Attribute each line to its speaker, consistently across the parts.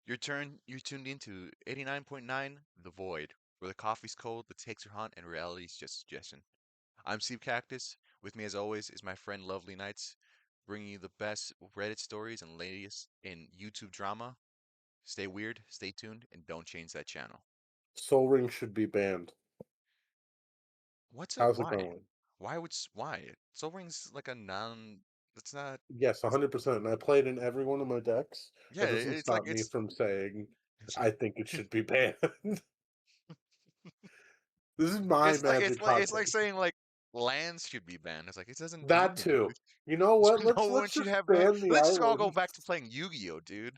Speaker 1: You're tuned into 89.9 The Void, where the coffee's cold, the takes are hot, and reality's just suggestion. I'm Steve Cactus. With me, as always, is my friend Lovely Nights, bringing you the best Reddit stories and latest in YouTube drama. Stay weird, stay tuned, and don't change that channel.
Speaker 2: Soul Ring should be banned.
Speaker 1: What's it?
Speaker 2: How's it
Speaker 1: Why?
Speaker 2: going?
Speaker 1: Why? Soul Ring's like a non. It's not.
Speaker 2: Yes,
Speaker 1: It's
Speaker 2: 100%. And I played in every one of my decks.
Speaker 1: yeah.
Speaker 2: That doesn't
Speaker 1: It's like
Speaker 2: stop me from saying
Speaker 1: it's
Speaker 2: I think it should be banned. This is my
Speaker 1: it's
Speaker 2: magic
Speaker 1: like
Speaker 2: hot
Speaker 1: it's like
Speaker 2: take.
Speaker 1: saying like lands should be banned. It's like it doesn't do
Speaker 2: That
Speaker 1: anything.
Speaker 2: too. You know what?
Speaker 1: No
Speaker 2: Let's
Speaker 1: one
Speaker 2: let's
Speaker 1: should
Speaker 2: just
Speaker 1: have ban.
Speaker 2: ban the
Speaker 1: Let's just all go
Speaker 2: islands.
Speaker 1: back to playing Yu-Gi-Oh, dude.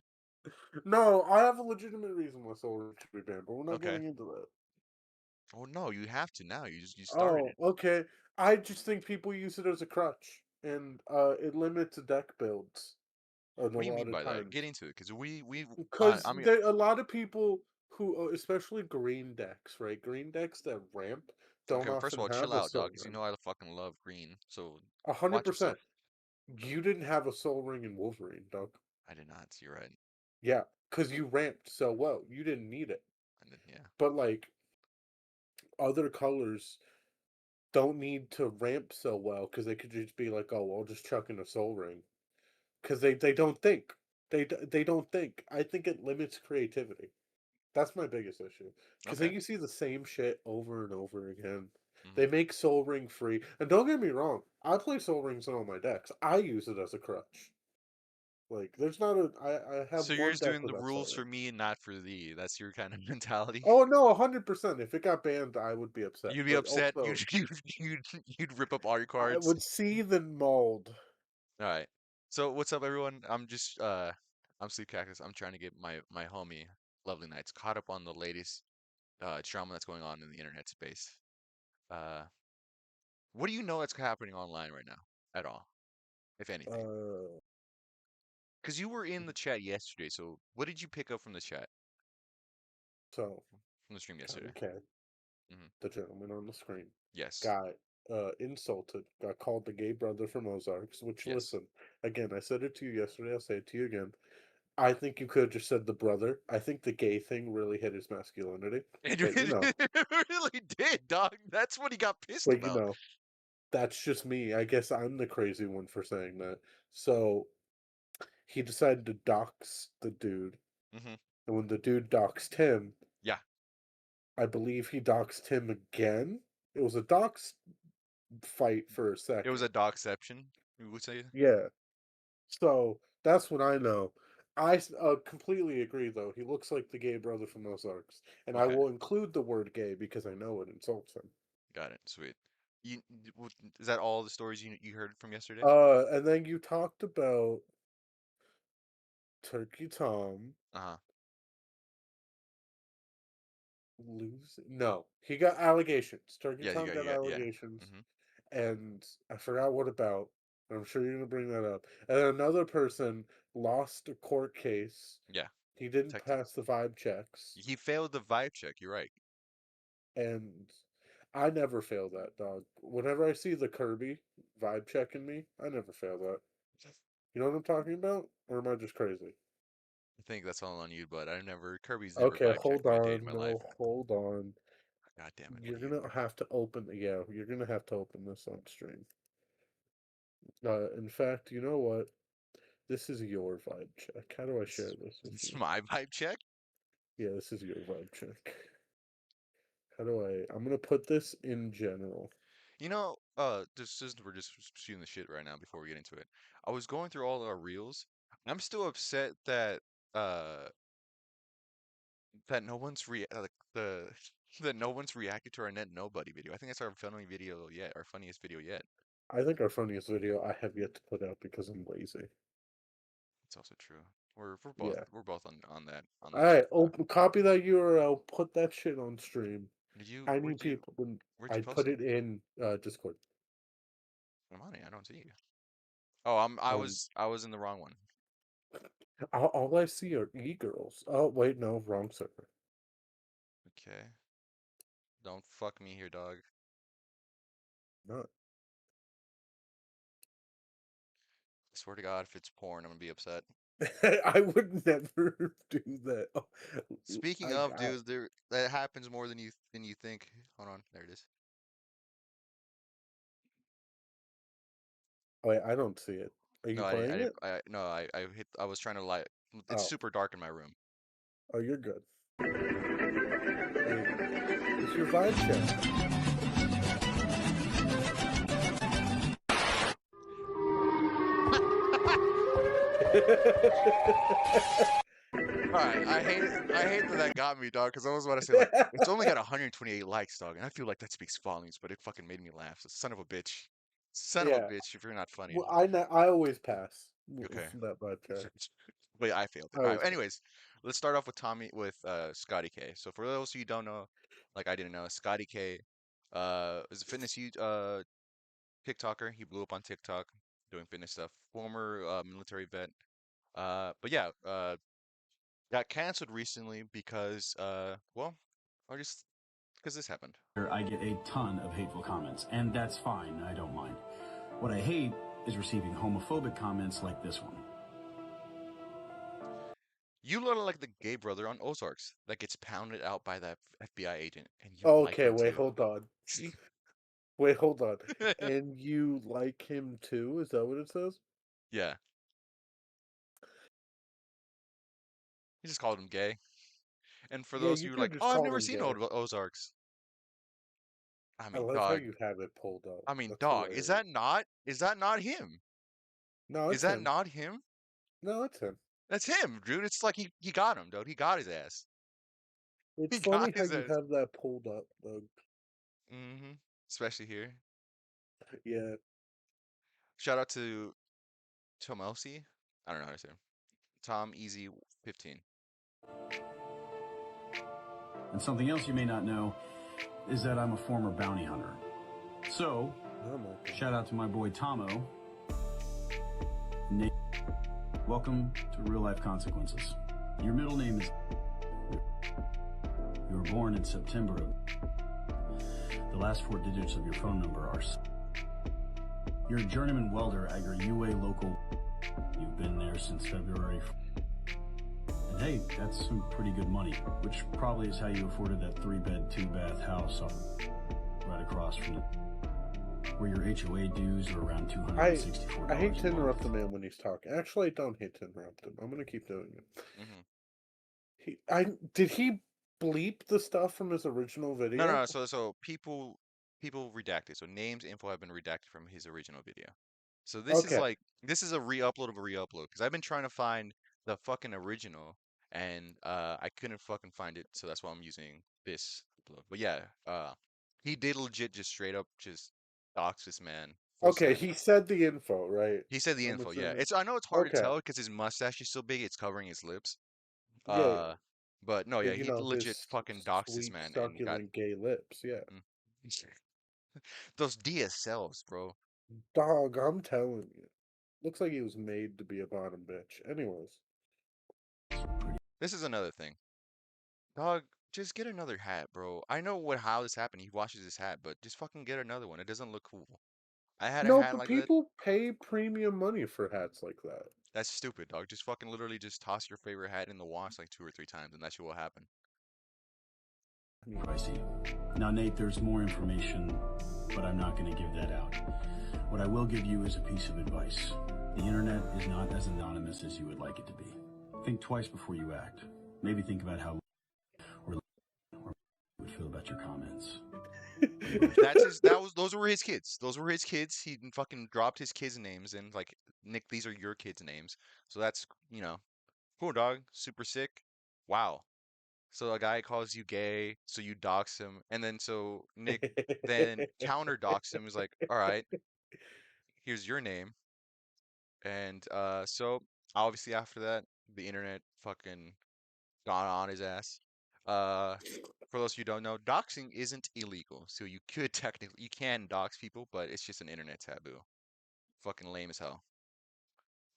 Speaker 2: No, I have a legitimate reason why Soul Ring should be banned, but we're not
Speaker 1: Okay.
Speaker 2: getting into that.
Speaker 1: Oh no, you have to now. You started
Speaker 2: Oh,
Speaker 1: it.
Speaker 2: okay. I just think people use it as a crutch, and it limits deck builds a
Speaker 1: What do you
Speaker 2: lot
Speaker 1: mean
Speaker 2: of
Speaker 1: by that? Get
Speaker 2: times.
Speaker 1: into it, because we
Speaker 2: Because
Speaker 1: I mean,
Speaker 2: there a lot of people who, especially green decks, right? Green decks that ramp don't
Speaker 1: okay. First of
Speaker 2: often
Speaker 1: all, chill
Speaker 2: have a
Speaker 1: out, dog.
Speaker 2: soul
Speaker 1: Because you
Speaker 2: ring.
Speaker 1: know I fucking love green. So
Speaker 2: A hundred
Speaker 1: watch yourself.
Speaker 2: percent. You didn't have a soul ring in Wolverine, dog.
Speaker 1: I did not. You're right.
Speaker 2: Yeah, because you ramped so well. You didn't need it.
Speaker 1: I did. Yeah.
Speaker 2: But like other colors don't need to ramp so well because they could just be like, oh, I'll just chuck in a soul ring. Because they don't think. They don't think. I think it limits creativity. That's my biggest issue. Because then
Speaker 1: Okay.
Speaker 2: you see the same shit over and over again.
Speaker 1: Hmm.
Speaker 2: They make Soul Ring free. And don't get me wrong, I play Soul Rings in all my decks. I use it as a crutch. Like, there's not a. I have
Speaker 1: So you're
Speaker 2: one
Speaker 1: just
Speaker 2: deck
Speaker 1: doing the
Speaker 2: without Soul
Speaker 1: rules for
Speaker 2: Ring.
Speaker 1: me and not for thee. That's your kind of mentality.
Speaker 2: Oh, no, 100%. If it got banned, I would be upset.
Speaker 1: You'd be
Speaker 2: But
Speaker 1: upset.
Speaker 2: also,
Speaker 1: You'd rip up all your
Speaker 2: I
Speaker 1: cards.
Speaker 2: would seethe and mold.
Speaker 1: All right. So what's up, everyone? I'm Sleep Cactus. I'm trying to get my homie Lovely Nights caught up on the latest drama that's going on in the internet space. Uh, what do you know that's happening online right now at all, if anything?
Speaker 2: Uh,
Speaker 1: Because you were in the chat yesterday. So what did you pick up from the chat
Speaker 2: so,
Speaker 1: from the stream yesterday?
Speaker 2: okay.
Speaker 1: Hmm.
Speaker 2: The gentleman on the screen
Speaker 1: Yes.
Speaker 2: got insulted, got called the gay brother from Ozarks, which,
Speaker 1: Yes.
Speaker 2: listen, again, I said it to you yesterday, I'll say it to you again. I think you could have just said the brother. I think the gay thing really hit his masculinity.
Speaker 1: It
Speaker 2: But
Speaker 1: really did, dog. That's what he got pissed
Speaker 2: but you
Speaker 1: about.
Speaker 2: know, that's just me. I guess I'm the crazy one for saying that. So he decided to dox the dude.
Speaker 1: Hmm.
Speaker 2: And when the dude doxed him,
Speaker 1: Yeah.
Speaker 2: I believe he doxed him again. It was a dox fight for a
Speaker 1: It was
Speaker 2: second.
Speaker 1: a dogception, we would say.
Speaker 2: Yeah. So that's what I know. I completely agree, though. He looks like the gay brother from Ozarks, and I
Speaker 1: Okay.
Speaker 2: will include the word "gay" because I know it insults him.
Speaker 1: Got it. Sweet. You, is that all the stories you heard from yesterday?
Speaker 2: And then you talked about Turkey Tom
Speaker 1: Uh-huh.
Speaker 2: losing. No, he got allegations. Turkey
Speaker 1: Yeah,
Speaker 2: Tom got
Speaker 1: you got yeah.
Speaker 2: allegations,
Speaker 1: Hmm.
Speaker 2: and I forgot what about. I'm sure you're gonna bring that up. And then another person lost a court case.
Speaker 1: Yeah.
Speaker 2: He didn't
Speaker 1: Texas.
Speaker 2: pass the vibe checks.
Speaker 1: He failed the vibe check. You're right.
Speaker 2: And I never fail that, dog. Whenever I see the Kirby vibe checking me, I never fail that. You know what I'm talking about? Or am I just crazy?
Speaker 1: I think that's all on you, but Kirby's never
Speaker 2: Okay,
Speaker 1: vibe checked
Speaker 2: hold
Speaker 1: me a day in
Speaker 2: on.
Speaker 1: my life.
Speaker 2: No, hold on.
Speaker 1: God damn it. What
Speaker 2: You're
Speaker 1: are you
Speaker 2: gonna
Speaker 1: doing?
Speaker 2: have to open yeah, you're gonna have to open this on stream. In fact, you know what? This is your vibe check. How do I share this with
Speaker 1: It's
Speaker 2: you?
Speaker 1: my vibe check?
Speaker 2: Yeah, this is your vibe check. How do I'm gonna put this in general.
Speaker 1: We're just shooting the shit right now before we get into it. I was going through all our reels. I'm still upset uh that no one's that no one's reacted to our net nobody video. I think that's our funny video yet, our funniest video yet.
Speaker 2: I think our funniest video I have yet to put out because I'm lazy.
Speaker 1: It's also true. We're both
Speaker 2: Yeah.
Speaker 1: we're both on that shit.
Speaker 2: Alright, open copy that URL, put that shit on stream.
Speaker 1: Did you
Speaker 2: I need people when
Speaker 1: where'd you
Speaker 2: I
Speaker 1: post
Speaker 2: put
Speaker 1: it?
Speaker 2: it in Discord.
Speaker 1: I'm on it. I don't see you. Oh,
Speaker 2: Um
Speaker 1: I was in the wrong one.
Speaker 2: all I see are e-girls. Oh wait, no, wrong server.
Speaker 1: Okay. Don't fuck me here, dog.
Speaker 2: Not
Speaker 1: I swear to God, if it's porn, I'm gonna be upset.
Speaker 2: I would never do that. Oh,
Speaker 1: Speaking
Speaker 2: I
Speaker 1: of
Speaker 2: I
Speaker 1: dudes, there that happens more than you think. Hold on, there it is.
Speaker 2: wait, I don't see it. Are you
Speaker 1: No,
Speaker 2: playing it?
Speaker 1: no, I hit. I was trying to light. It's
Speaker 2: Oh,
Speaker 1: super dark in my room.
Speaker 2: oh, you're good. Hey, it's your vibe check.
Speaker 1: All right, I hate that that got me, dog. Because I was about to say like it's only got 128 likes, dog, and I feel like that speaks volumes. But it fucking made me laugh. So son of a bitch, son of a
Speaker 2: Yeah,
Speaker 1: bitch. If you're not funny,
Speaker 2: well, I always pass
Speaker 1: okay.
Speaker 2: from that vibe check.
Speaker 1: But yeah, I failed it.
Speaker 2: I
Speaker 1: All
Speaker 2: always
Speaker 1: right.
Speaker 2: pass.
Speaker 1: Anyways, let's start off with Scotty K. So for those who don't know, like I didn't know, Scotty K, is a TikToker. He blew up on TikTok doing fitness stuff. Former military vet. But yeah, got canceled recently because well, or just because this happened.
Speaker 3: I get a ton of hateful comments, and that's fine. I don't mind. What I hate is receiving homophobic comments like this one.
Speaker 1: You look like the gay brother on Ozarks that gets pounded out by that FBI agent, and you like
Speaker 2: Okay,
Speaker 1: him
Speaker 2: wait,
Speaker 1: too.
Speaker 2: hold on. Wait, hold on. And you like him too? Is that what it says?
Speaker 1: Yeah, he just called him gay. And for
Speaker 2: Yeah,
Speaker 1: those of
Speaker 2: you
Speaker 1: you who are
Speaker 2: could have
Speaker 1: like,
Speaker 2: just
Speaker 1: oh, I've
Speaker 2: called
Speaker 1: never
Speaker 2: him
Speaker 1: seen
Speaker 2: gay.
Speaker 1: Ozarks. I
Speaker 2: I
Speaker 1: mean,
Speaker 2: love how
Speaker 1: dog.
Speaker 2: you have it pulled up.
Speaker 1: I mean,
Speaker 2: That's
Speaker 1: dog.
Speaker 2: hilarious.
Speaker 1: Is that not him?
Speaker 2: No,
Speaker 1: Is
Speaker 2: it's
Speaker 1: that
Speaker 2: him.
Speaker 1: not him?
Speaker 2: No, it's him.
Speaker 1: That's him, dude. It's like he got him, dude. He got his ass.
Speaker 2: It's
Speaker 1: He got
Speaker 2: funny how
Speaker 1: his
Speaker 2: you
Speaker 1: ass.
Speaker 2: have that pulled up, though.
Speaker 1: Especially here.
Speaker 2: Yeah.
Speaker 1: Shout out to Tomosi. I don't know how to say him. Tom Easy 15.
Speaker 3: And something else you may not know is that I'm a former bounty hunter. So,
Speaker 2: Oh my god.
Speaker 3: shout out to my boy Tomo. Nate, welcome to Real Life Consequences. Your middle name is. You were born in September of. The last four digits of your phone number are. You're a journeyman welder at your UA local. You've been there since February. And hey, that's some pretty good money, which probably is how you afforded that 3-bed, 2-bath house right across from the, where your HOA dues are around
Speaker 2: I
Speaker 3: $264
Speaker 2: I hate
Speaker 3: a
Speaker 2: to interrupt the
Speaker 3: month.
Speaker 2: man when he's talking. Actually, I don't hate to interrupt him. I'm gonna keep doing it.
Speaker 1: Hmm.
Speaker 2: Did he bleep the stuff from his original
Speaker 1: No, no,
Speaker 2: video?
Speaker 1: no. People redacted. So names, info have been redacted from his original video. So
Speaker 2: Okay.
Speaker 1: this is a re-upload of a re-upload because I've been trying to find the fucking original and I couldn't fucking find it. So that's why I'm using this upload. But yeah, he did legit just straight up just dox this man full
Speaker 2: Okay,
Speaker 1: send.
Speaker 2: he said the info, right?
Speaker 1: He said the
Speaker 2: I'm
Speaker 1: info. Yeah,
Speaker 2: assuming.
Speaker 1: it's I know it's hard to
Speaker 2: Okay.
Speaker 1: tell because his mustache is so big it's covering his lips.
Speaker 2: Yeah, yeah.
Speaker 1: Uh, but no, yeah,
Speaker 2: But,
Speaker 1: he legit
Speaker 2: his
Speaker 1: fucking doxed this
Speaker 2: sweet,
Speaker 1: man and got.
Speaker 2: succulent gay lips, yeah.
Speaker 1: Mm. Those DSLs, bro.
Speaker 2: Dog, I'm telling you. Looks like he was made to be a bottom bitch. Anyways.
Speaker 1: This is another thing. Dog, just get another hat, bro. I know how this happened. He washes his hat, but just fucking get another one. It doesn't look cool. I had a
Speaker 2: No,
Speaker 1: hat
Speaker 2: but
Speaker 1: like that.
Speaker 2: people pay premium money for hats like that.
Speaker 1: That's stupid, dog. Just fucking literally just toss your favorite hat in the wash like 2 or 3 times, and that shit will happen.
Speaker 2: I mean,
Speaker 3: I see. Now, Nate, there's more information, but I'm not going to give that out. What I will give you is a piece of advice. The internet is not as anonymous as you would like it to be. Think twice before you act. Maybe think about how or you would feel about your comments.
Speaker 1: That's his. That was. Those were his kids. Those were his kids. He fucking dropped his kids' names and like, Nick, these are your kids' names. So that's cool, dog. Super sick. Wow. So a guy calls you gay, so you dox him, and then so Nick then counter dox him. Is like, all right, here's your name, and so obviously after that, the internet fucking got on his ass. Uh, for those of you who don't know, doxing isn't illegal, so you could technically you can dox people, but it's just an internet taboo. Fucking lame as hell.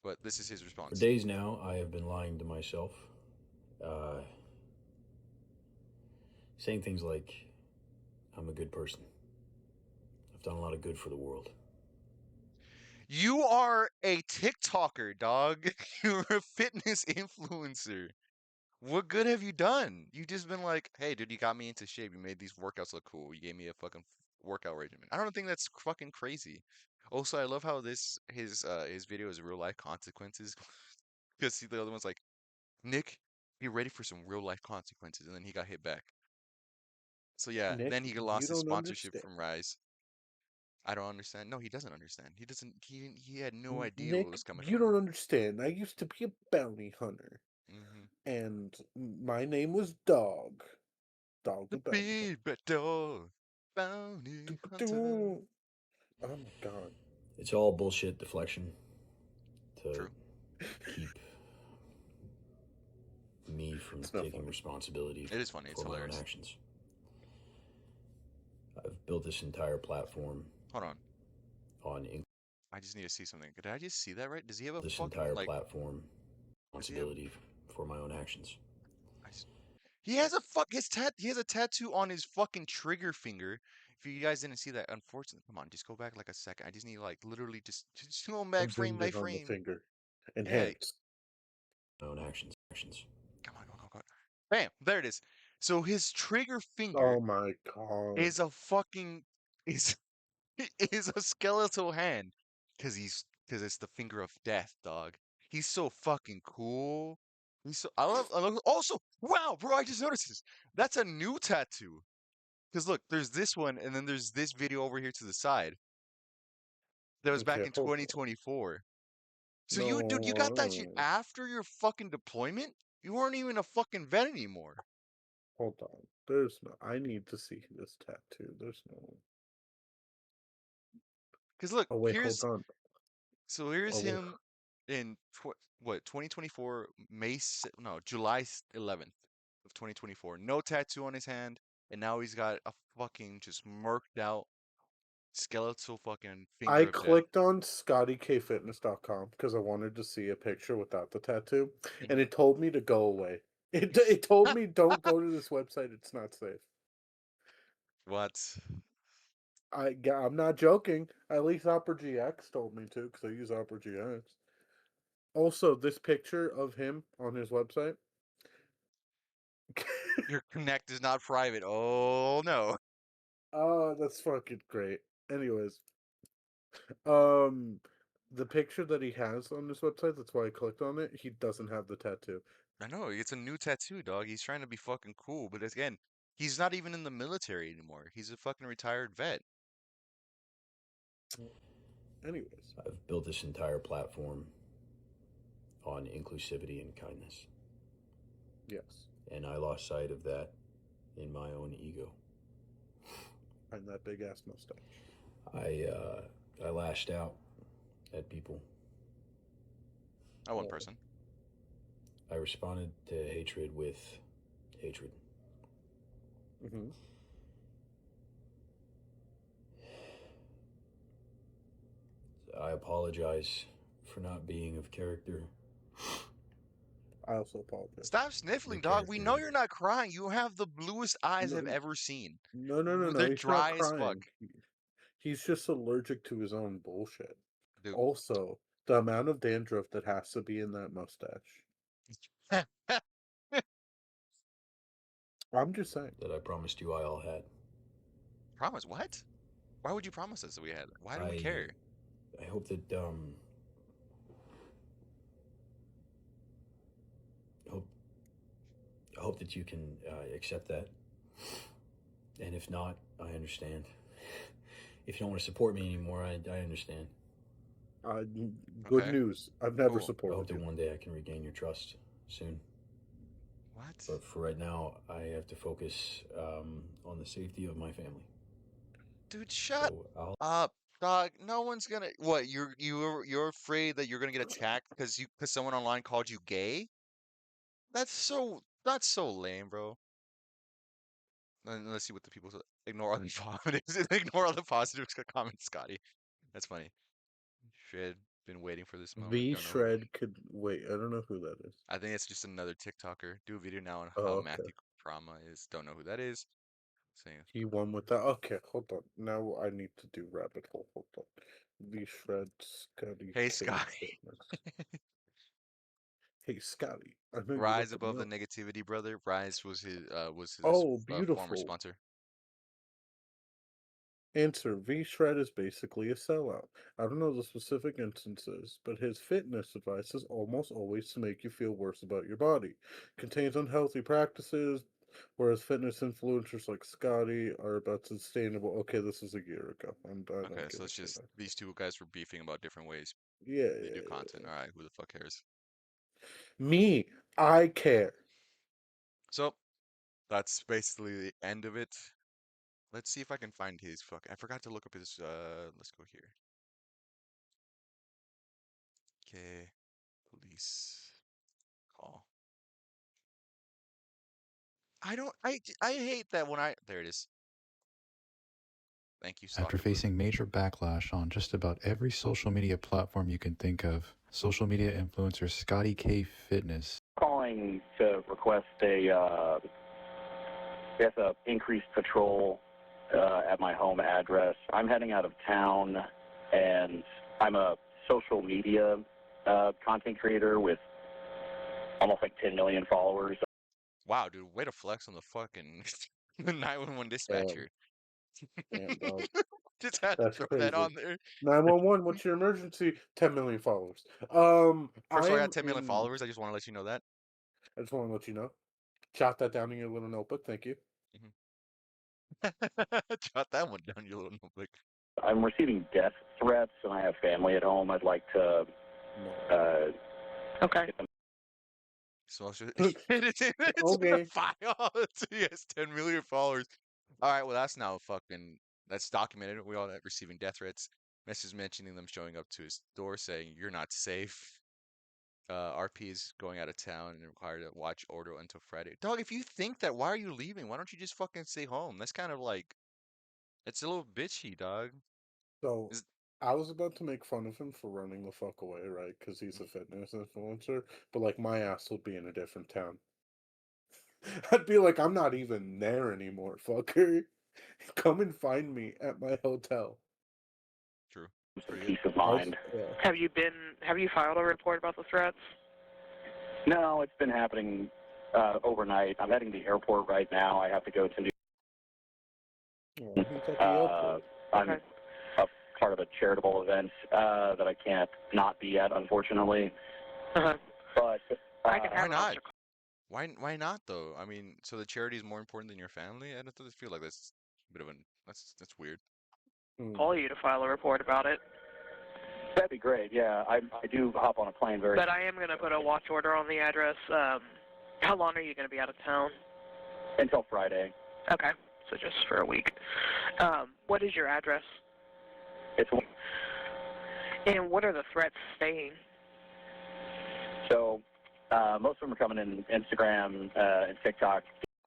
Speaker 1: But this is his
Speaker 4: For
Speaker 1: response.
Speaker 4: days now, I have been lying to myself, uh, saying things like, I'm a good person. I've done a lot of good for the world.
Speaker 1: You are a TikToker, dog. You're a fitness influencer. What good have you done? You just been like, hey, dude, you got me into shape. You made these workouts look cool. You gave me a fucking workout regimen. I don't think that's fucking crazy. Also, I love how his video is real life consequences. Because the other one's like, Nick, be ready for some real life consequences, and then he got hit back. So yeah,
Speaker 2: Nick,
Speaker 1: then he
Speaker 2: you
Speaker 1: lost his
Speaker 2: don't
Speaker 1: sponsorship
Speaker 2: understand.
Speaker 1: from Rise. I don't understand. No, he doesn't understand. He doesn't. He had no idea what
Speaker 2: Nick,
Speaker 1: was coming
Speaker 2: you
Speaker 1: for him.
Speaker 2: don't understand. I used to be a bounty hunter,
Speaker 1: Hmm.
Speaker 2: and my name was Dog. Dog
Speaker 1: The
Speaker 2: the bounty
Speaker 1: big bad dog, bounty hunter.
Speaker 2: hunter. Oh my god.
Speaker 4: It's all bullshit deflection to
Speaker 1: True.
Speaker 4: keep me from
Speaker 2: It's not
Speaker 4: taking
Speaker 2: funny.
Speaker 4: responsibility
Speaker 1: It is funny. It's
Speaker 4: for my own
Speaker 1: hilarious.
Speaker 4: actions. I've built this entire platform
Speaker 1: Hold on.
Speaker 4: on
Speaker 1: I just need to see something. Did I just see that right? Does he have a
Speaker 4: this
Speaker 1: fucking
Speaker 4: entire
Speaker 1: like?
Speaker 4: platform
Speaker 1: Does he have?
Speaker 4: responsibility for my own actions.
Speaker 1: I s He has a fuck. He has a tattoo on his fucking trigger finger. If you guys didn't see that, unfortunately, come on, just go back like a second. I just need like literally just going
Speaker 2: I
Speaker 1: back frame
Speaker 2: zoomed
Speaker 1: by
Speaker 2: in on the
Speaker 1: frame.
Speaker 2: finger and
Speaker 1: Yeah.
Speaker 2: hands.
Speaker 4: My own actions.
Speaker 1: Come on, go. Bam! There it is. So his trigger
Speaker 2: Oh
Speaker 1: finger
Speaker 2: my god.
Speaker 1: is a fucking is is a skeletal hand, cause it's the finger of death, dog. He's so fucking cool. I love. Also, wow, bro, I just noticed this. That's a new tattoo. Cause look, there's this one, and then there's this video over here to the side. That was back
Speaker 2: Okay,
Speaker 1: in
Speaker 2: hold on.
Speaker 1: 2024. So you, dude, you got that shit
Speaker 2: No,
Speaker 1: after your fucking deployment? You weren't even a fucking vet anymore.
Speaker 2: hold on. There's no. I need to see this tattoo. There's no.
Speaker 1: Cause look,
Speaker 2: Oh wait, hold on.
Speaker 1: here's
Speaker 2: Oh wait.
Speaker 1: him in 2024 no, July 11th of 2024. No tattoo on his hand, and now he's got a fucking just murked out skeletal fucking
Speaker 2: I
Speaker 1: finger of death.
Speaker 2: clicked on scottykfitness.com because I wanted to see a picture without the tattoo, and
Speaker 1: Mhm.
Speaker 2: it told me to go away. It told me don't go to this website. It's not safe.
Speaker 1: What?
Speaker 2: I'm not joking. At least Opera GX told me to because I use Opera GX. Also, this picture of him on his website.
Speaker 1: Your connect is not private. Oh no.
Speaker 2: Oh, that's fucking great. Anyways, um, the picture that he has on this website, that's why I clicked on it. He doesn't have the tattoo.
Speaker 1: I know, it's a new tattoo, dog. He's trying to be fucking cool, but again, he's not even in the military anymore. He's a fucking retired vet.
Speaker 2: Anyways,
Speaker 4: I've built this entire platform on inclusivity and kindness.
Speaker 2: yes,
Speaker 4: And I lost sight of that in my own ego.
Speaker 2: and that big ass mustache.
Speaker 4: I lashed out at people.
Speaker 1: One
Speaker 2: Oh,
Speaker 1: person.
Speaker 4: I responded to hatred with hatred.
Speaker 2: mm-hmm.
Speaker 4: I apologize for not being of character.
Speaker 2: I also apologize.
Speaker 1: Stop sniffling,
Speaker 4: The
Speaker 1: dog. We know
Speaker 4: character.
Speaker 1: you're not crying. You have the bluest eyes
Speaker 2: No,
Speaker 1: I've ever seen.
Speaker 2: no.
Speaker 1: They're
Speaker 2: He's not
Speaker 1: dry as fuck.
Speaker 2: crying. He's just allergic to his own bullshit.
Speaker 1: Dude.
Speaker 2: Also, the amount of dandruff that has to be in that mustache. I'm just saying.
Speaker 4: That I promised you I all had.
Speaker 1: Promise what? Why would you promise us that we had? Why do we
Speaker 4: I
Speaker 1: care?
Speaker 4: I hope that hope I hope that you can accept that. And if not, I understand. If you don't want to support me anymore, I understand.
Speaker 2: Good
Speaker 1: Okay,
Speaker 2: news. I've never
Speaker 1: cool.
Speaker 4: I
Speaker 2: supported
Speaker 4: hope that
Speaker 2: you.
Speaker 4: one day I can regain your trust soon.
Speaker 1: What?
Speaker 4: But for right now, I have to focus on the safety of my family.
Speaker 1: Dude, shut
Speaker 4: So I'll
Speaker 1: up, dog. No one's gonna. What? You're afraid that you're gonna get attacked because someone online called you gay? That's so lame, bro. And let's see what the people say. Ignore all the positives. Ignore all the positives. Comment Scotty. That's funny. Shred. Been waiting for this moment.
Speaker 2: V
Speaker 1: Don't know who.
Speaker 2: Shred could wait. I don't know who that is.
Speaker 1: I think it's just another TikToker. Do a video now on how
Speaker 2: Oh, okay.
Speaker 1: Matthew Trauma is. Don't know who that is. Saying
Speaker 2: He won with that. Okay, hold on. Now I need to do rabbit hole. Hold on. V Shred Scotty
Speaker 1: Hey,
Speaker 2: K
Speaker 1: Scotty.
Speaker 2: Fitness. Hey Scotty, I know you
Speaker 1: Rise
Speaker 2: love the
Speaker 1: above the
Speaker 2: milk.
Speaker 1: negativity, brother. Rise was his
Speaker 2: Oh,
Speaker 1: former
Speaker 2: beautiful.
Speaker 1: sponsor.
Speaker 2: Answer: V Shred is basically a sellout. I don't know the specific instances, but his fitness advice is almost always to make you feel worse about your body. Contains unhealthy practices, whereas fitness influencers like Scotty are about sustainable. Okay, this is a year ago. I
Speaker 1: Okay,
Speaker 2: don't give
Speaker 1: so
Speaker 2: a
Speaker 1: it's
Speaker 2: shit.
Speaker 1: just these two guys were beefing about different ways
Speaker 2: Yeah,
Speaker 1: they
Speaker 2: yeah,
Speaker 1: do content.
Speaker 2: yeah.
Speaker 1: All right, who the fuck cares?
Speaker 2: Me, I care.
Speaker 1: So that's basically the end of it. Let's see if I can find his fuck. I forgot to look up his. Let's go here. Okay, police call. I don't. I hate that when I. There it is. Thank you,
Speaker 5: After
Speaker 1: Stalker Blue.
Speaker 5: facing major backlash on just about every social media platform you can think of, social media influencer Scotty K Fitness
Speaker 6: Calling to request a increased patrol at my home address. I'm heading out of town, and I'm a social media content creator with almost like 10 million followers.
Speaker 1: Wow, dude, way to flex on the fucking the 911
Speaker 2: Damn,
Speaker 1: dispatcher.
Speaker 2: damn, dog.
Speaker 1: Just had to
Speaker 2: That's
Speaker 1: throw that
Speaker 2: crazy.
Speaker 1: on there.
Speaker 2: 911, what's your emergency? 10 million followers.
Speaker 1: First of all, I got
Speaker 2: I'm
Speaker 1: 10 million
Speaker 2: in.
Speaker 1: followers. I just want to let you know that.
Speaker 2: I just want to let you know. Jot that down in your little notebook. Thank you.
Speaker 1: Mhm. Jot that one down, your little notebook.
Speaker 6: I'm receiving death threats, and I have family at home. I'd like to.
Speaker 2: No.
Speaker 6: Okay.
Speaker 1: So it's in the
Speaker 2: Okay.
Speaker 1: file. So he has 10 million followers. All right, well that's now fucking that's documented. We all receiving death threats, messages mentioning them showing up to his door saying you're not safe. RP is going out of town and required to watch order until Friday. Dog, if you think that, why are you leaving? Why don't you just fucking stay home? That's kind of like it's a little bitchy, dog.
Speaker 2: So
Speaker 1: Is
Speaker 2: I was about to make fun of him for running the fuck away, right? Because he's a fitness influencer. But like, my ass would be in a different town. I'd be like, I'm not even there anymore, fucker. Come and find me at my hotel.
Speaker 1: true. It's
Speaker 6: Some
Speaker 1: pretty good.
Speaker 6: peace of mind.
Speaker 2: Yeah.
Speaker 7: Have you filed a report about the threats?
Speaker 6: No, it's been happening overnight. I'm heading to the airport right now. I have to go to New.
Speaker 2: Oh, he's at the airport.
Speaker 6: I'm
Speaker 7: Okay.
Speaker 6: a part of a charitable event that I can't not be at, unfortunately.
Speaker 7: Uh-huh.
Speaker 6: But
Speaker 7: I can
Speaker 1: Why
Speaker 7: have an
Speaker 1: not?
Speaker 7: officer
Speaker 1: Why not though? I mean, so the charity is more important than your family? I don't feel like that's a bit of an that's weird.
Speaker 7: call you to file a report about it.
Speaker 6: that'd be great. Yeah, I do hop on a plane very.
Speaker 7: But I am going to put a watch order on the address. How long are you going to be out of town?
Speaker 6: Until Friday.
Speaker 7: Okay, so just for a week. What is your address?
Speaker 6: It's
Speaker 7: And what are the threats saying?
Speaker 6: so most of them are coming in Instagram and TikTok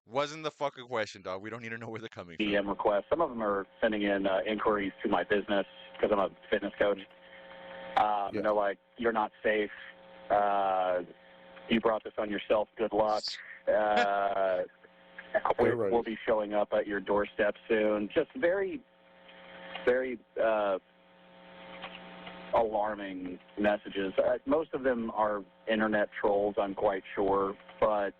Speaker 1: Wasn't the fucking question, dog. We don't need to know where they're coming from.
Speaker 6: DM requests. Some of them are sending in inquiries to my business because I'm a fitness coach.
Speaker 2: Yeah.
Speaker 6: They're like, "You're not safe. You brought this on yourself. Good luck.
Speaker 2: They're right.
Speaker 6: We'll be showing up at your doorstep soon." Just very, very alarming messages. Most of them are internet trolls, I'm quite sure, but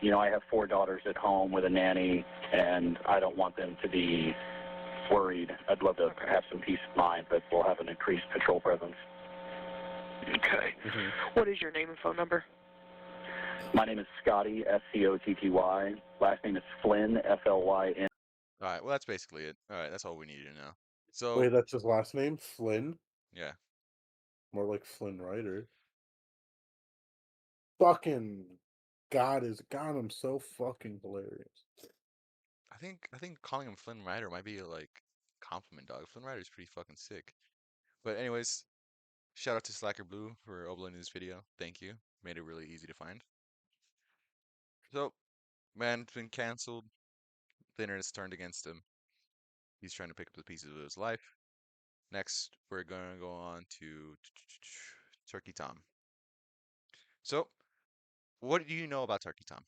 Speaker 6: you know, I have 4 daughters at home with a nanny, and I don't want them to be worried. I'd love to have some peace of mind, but we'll have an increased patrol presence.
Speaker 7: Okay.
Speaker 2: Mhm.
Speaker 7: What is your name and phone number?
Speaker 6: My name is Scotty, Scotty. Last name is Flynn, Flyn.
Speaker 1: All right, well that's basically it. All right, that's all we needed to know. So
Speaker 2: Wait, that's his last name? Flynn?
Speaker 1: yeah,
Speaker 2: More like Flynn Rider. Fucking God is God, I'm so fucking hilarious.
Speaker 1: I think calling him Flynn Rider might be like compliment, dog. Flynn Rider's pretty fucking sick. But anyways, shout out to Slacker Blue for uploading this video. Thank you. Made it really easy to find. So, man's been canceled. The internet's turned against him. He's trying to pick up the pieces of his life. Next, we're going to go on to Turkey Tom. So, what do you know about Turkey Tom?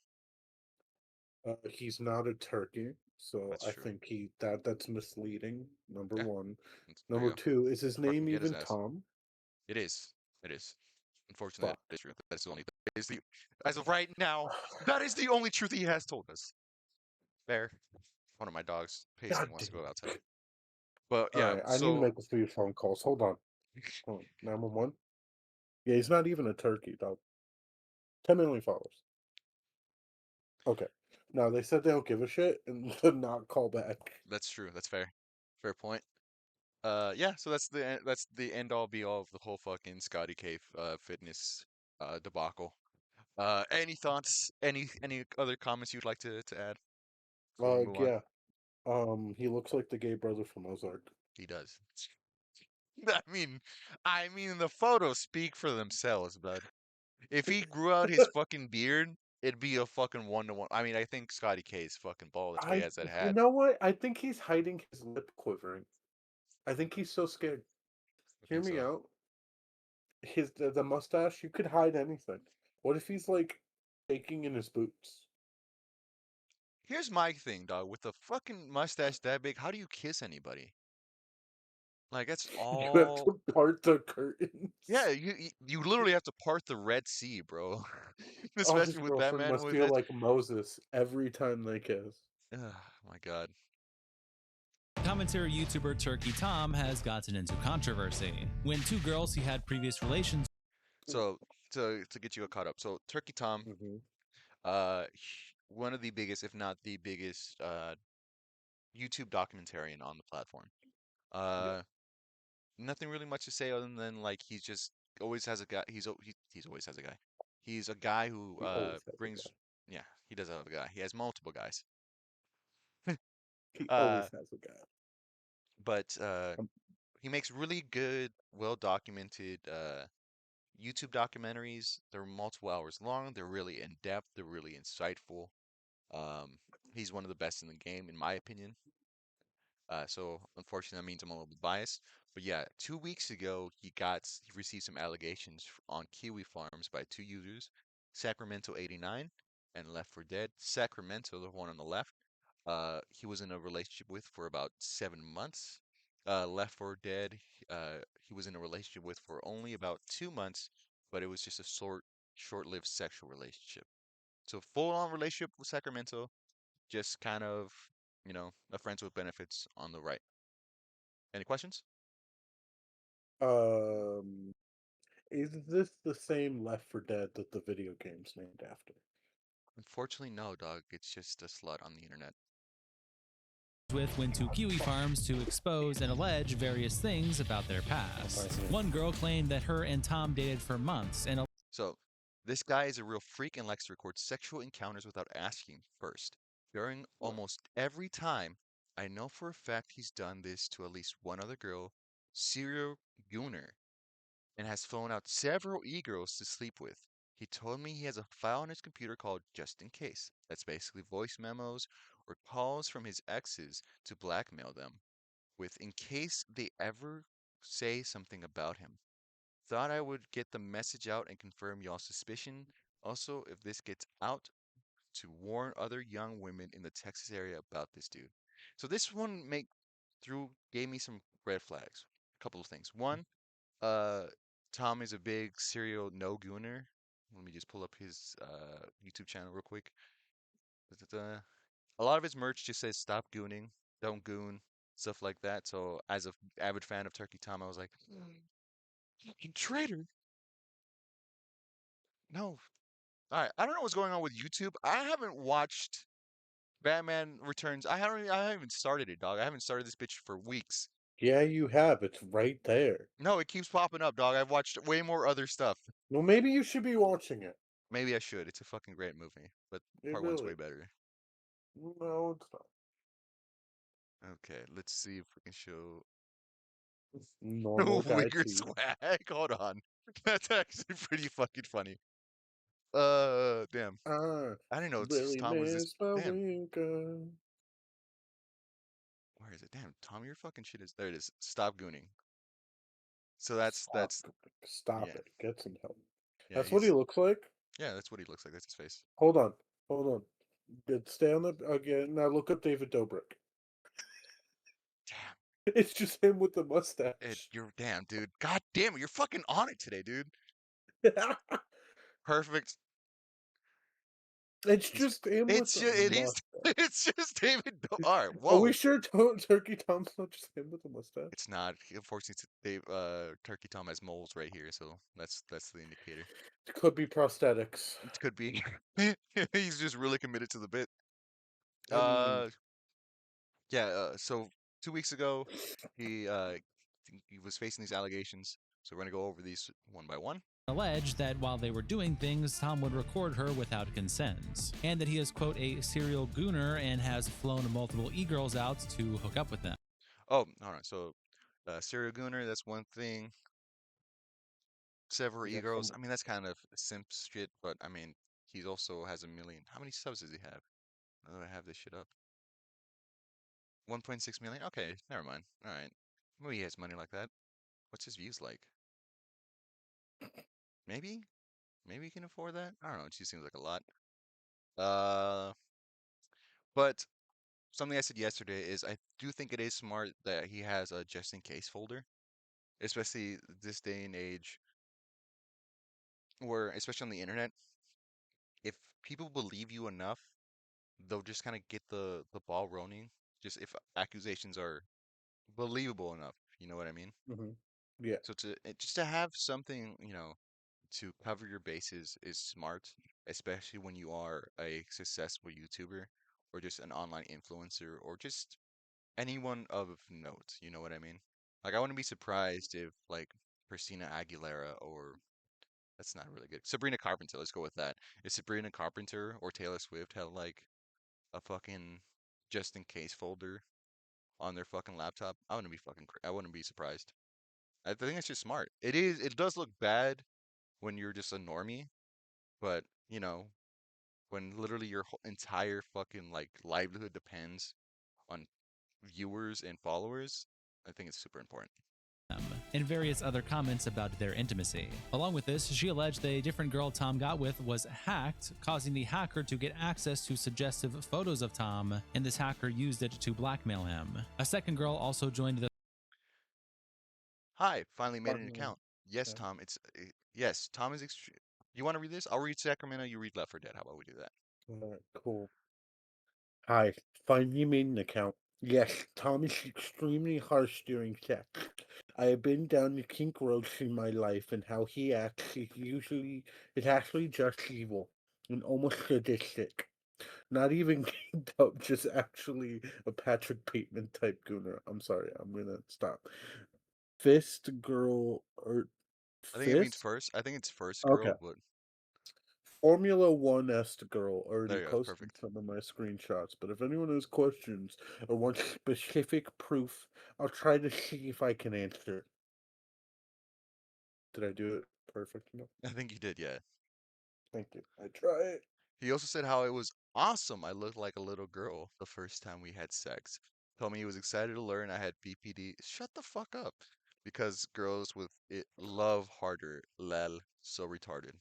Speaker 2: He's not a turkey, so
Speaker 1: That's
Speaker 2: I
Speaker 1: true.
Speaker 2: think that's misleading. Number
Speaker 1: Yeah,
Speaker 2: one.
Speaker 1: there
Speaker 2: Number
Speaker 1: you go.
Speaker 2: two, is his
Speaker 1: Fucking
Speaker 2: name
Speaker 1: get his
Speaker 2: even
Speaker 1: ass.
Speaker 2: Tom?
Speaker 1: It is. It is. Unfortunately,
Speaker 2: Fuck.
Speaker 1: that is true. That's the only. That is the. As of right now, that is the only truth he has told us. Fair. One of my dogs, Pasty,
Speaker 2: God
Speaker 1: wants
Speaker 2: damn
Speaker 1: to go
Speaker 2: it.
Speaker 1: outside. But
Speaker 2: All
Speaker 1: yeah,
Speaker 2: right, I need to
Speaker 1: so
Speaker 2: make a few phone calls. Hold on. 911. Yeah, he's not even a turkey, dog. 10 million followers. Okay. Now they said they don't give a shit and to not call back.
Speaker 1: that's true. That's fair. Fair point. Yeah. So that's the end all be all of the whole fucking Scotty Cave fitness debacle. Any thoughts? Any other comments you'd like to add before we move on?
Speaker 2: Yeah. He looks like the gay brother from Ozark.
Speaker 1: He does. I mean, the photos speak for themselves, bud. If he grew out his fucking beard, it'd be a fucking 1-to-1. I mean, I think Scotty K is fucking bald. That's why he has that
Speaker 2: You
Speaker 1: hat.
Speaker 2: know what? I think he's hiding his lip quivering. I think he's so scared.
Speaker 1: I
Speaker 2: Hear
Speaker 1: think
Speaker 2: me
Speaker 1: so.
Speaker 2: out. The mustache, you could hide anything. What if he's like shaking in his boots?
Speaker 1: Here's my thing, dog. With a fucking mustache that big, how do you kiss anybody? Like that's
Speaker 2: You have
Speaker 1: all.
Speaker 2: to part the curtains.
Speaker 1: Yeah, you literally have to part the Red Sea, bro.
Speaker 2: Oh, his
Speaker 1: Especially with that
Speaker 2: girlfriend
Speaker 1: man
Speaker 2: must
Speaker 1: with
Speaker 2: feel
Speaker 1: it.
Speaker 2: like Moses every time they kiss.
Speaker 1: Oh my God.
Speaker 8: Commentary YouTuber Turkey Tom has gotten into controversy when two girls he had previous relations
Speaker 1: So to get you caught up, so Turkey Tom,
Speaker 2: Mm-hmm.
Speaker 1: one of the biggest, if not the biggest, YouTube documentarian on the platform.
Speaker 2: Yeah,
Speaker 1: Uh, Nothing really much to say other than like he's just always has a guy. He's always has a guy. He's a guy who
Speaker 2: he always has a
Speaker 1: brings.
Speaker 2: guy.
Speaker 1: Yeah, he does have a guy. He has multiple guys.
Speaker 2: He
Speaker 1: Uh,
Speaker 2: always has a guy.
Speaker 1: but
Speaker 2: Um,
Speaker 1: he makes really good, well documented YouTube documentaries. They're multiple hours long. They're really in depth. They're really insightful. Um, he's one of the best in the game, in my opinion. So unfortunately, that means I'm a little bit biased. But yeah, 2 weeks ago, he received some allegations on Kiwi Farms by two users, Sacramento 89 and Left for Dead. Sacramento, the one on the left, he was in a relationship with for about 7 months. Left for Dead, he was in a relationship with for only about 2 months, but it was just a short-lived sexual relationship. So full-on relationship with Sacramento, just kind of, a friends with benefits on the right. Any questions?
Speaker 2: um, is this the same Left for Dead that the video game's named after?
Speaker 1: Unfortunately, no, dog. It's just a slut on the internet.
Speaker 8: with went to Kiwi Farms to expose and allege various things about their past. One girl claimed that her and Tom dated for months and
Speaker 1: So, this guy is a real freak and likes to record sexual encounters without asking first. During almost every time, I know for a fact he's done this to at least one other girl, serial gooner, and has flown out several e-girls to sleep with. He told me he has a file on his computer called Just In Case. That's basically voice memos or calls from his exes to blackmail them with in case they ever say something about him. Thought I would get the message out and confirm y'all's suspicion. Also, if this gets out, to warn other young women in the Texas area about this dude. So this one gave me some red flags. A couple of things. One, uh, Tom is a big serial no gooner. Let me just pull up his YouTube channel real quick. Da-da-da. A lot of his merch just says "Stop gooning," "Don't goon," stuff like that. So, as a avid fan of Turkey Tom, I was like, "Fucking traitor!" No. All right. I don't know what's going on with YouTube. I haven't watched Batman Returns. I haven't even started it, dog. I haven't started this bitch for weeks.
Speaker 2: Yeah, you have. It's right there.
Speaker 1: No, it keeps popping up, dog. I've watched way more other stuff.
Speaker 2: Well, maybe you should be watching it.
Speaker 1: Maybe I should. It's a fucking great movie, but
Speaker 2: It
Speaker 1: part one's
Speaker 2: really
Speaker 1: way
Speaker 2: is.
Speaker 1: better.
Speaker 2: No, it's not.
Speaker 1: Okay, let's see if we can show
Speaker 2: Normal guy
Speaker 1: Wigger
Speaker 2: T.
Speaker 1: swag. Hold on. That's actually pretty fucking funny. Damn.
Speaker 2: Ah,
Speaker 1: I didn't know
Speaker 2: really
Speaker 1: Tom was this.
Speaker 2: miss my
Speaker 1: Damn.
Speaker 2: winker.
Speaker 1: Where is it? Damn, Tom, your fucking shit is. There it is. Stop gooning. So
Speaker 2: Stop. Stop
Speaker 1: yeah,
Speaker 2: it. Get some help.
Speaker 1: yeah.
Speaker 2: That's what he looks like?
Speaker 1: Yeah, that's what he looks like. That's his face.
Speaker 2: Hold on. Hold on. Good. Stay on the again. Now look up David Dobrik.
Speaker 1: Damn
Speaker 2: It's just him with the
Speaker 1: it,
Speaker 2: mustache.
Speaker 1: you're damn, dude. God damn it, you're fucking on it today, dude. Perfect.
Speaker 2: It's
Speaker 1: He's,
Speaker 2: just him with
Speaker 1: it's
Speaker 2: the
Speaker 1: just, it is,
Speaker 2: mustache.
Speaker 1: it's just David. All right,
Speaker 2: Are we
Speaker 1: whoa.
Speaker 2: sure Turkey Tom's not just him with the mustache?
Speaker 1: It's not. Unfortunately, Dave, Turkey Tom has moles right here, so that's the indicator.
Speaker 2: It could be prosthetics.
Speaker 1: It could be. He's just really committed to the bit.
Speaker 2: I mean,
Speaker 1: Uh, yeah. So 2 weeks ago, he he was facing these allegations. So we're gonna go over these one by one.
Speaker 8: alleged that while they were doing things, Tom would record her without consent, and that he is, quote, a serial gooner and has flown multiple e-girls out to hook up with them.
Speaker 1: Oh, all right. So, serial gooner. That's one thing. Several
Speaker 2: yeah,
Speaker 1: egos.
Speaker 2: come
Speaker 1: I mean, that's kind of simp shit. But I mean, he also has a million. How many subs does he have? Now that I have this shit up. 1.6 million? Okay, never mind. All right. Maybe he has money like that. What's his views like? Maybe? Maybe he can afford that? I don't know. It just seems like a lot. Uh, but something I said yesterday is I do think it is smart that he has a just in case folder, especially this day and age where, especially on the internet, if people believe you enough, they'll just kind of get the ball rolling. Just if accusations are believable enough, you know what I mean?
Speaker 2: on. Yeah.
Speaker 1: So just to have something, to cover your bases is smart, especially when you are a successful YouTuber or just an online influencer or just anyone of note. You know what I mean? Like I wouldn't be surprised if like Christina Aguilera or that's not really good. Sabrina Carpenter, let's go with that. If Sabrina Carpenter or Taylor Swift had like a fucking just in case folder on their fucking laptop, I wouldn't be surprised. I think it's just smart. It does look bad when you're just a normie, but when literally your whole entire fucking like livelihood depends on viewers and followers, I think it's super important.
Speaker 8: And various other comments about their intimacy. Along with this, she alleged a different girl Tom got with was hacked, causing the hacker to get access to suggestive photos of Tom, and this hacker used it to blackmail him. A second girl also joined the
Speaker 1: Hi, finally made an
Speaker 2: Partner.
Speaker 1: account. Yes,
Speaker 2: Yeah.
Speaker 1: Tom. Yes, Tom is extreme. You want to read this? I'll read Sacramento. You read Left 4 Dead. How about we do that?
Speaker 2: Alright, cool. Hi, finally made an account. Yes, Tom is extremely harsh during sex. I have been down the kink road in my life, and how he acts is actually just evil and almost sadistic. Not even kinked up, just actually a Patrick Bateman type gooner. I'm sorry, I'm gonna stop. Fist girl or
Speaker 1: I think it means
Speaker 2: fist?
Speaker 1: first. I think it's first
Speaker 2: Okay.
Speaker 1: girl, but
Speaker 2: Formula One est girl
Speaker 1: there
Speaker 2: already
Speaker 1: you go.
Speaker 2: posted
Speaker 1: Perfect.
Speaker 2: some of my screenshots, but if anyone has questions or wants specific proof, I'll try to see if I can answer. Did I do it perfect enough?
Speaker 1: I think you did, yeah.
Speaker 2: Thank you. I try.
Speaker 1: He also said how it was awesome. I looked like a little girl the first time we had sex. Told me he was excited to learn I had BPD. Shut the fuck up. Because girls with it love harder. Lel. So retarded.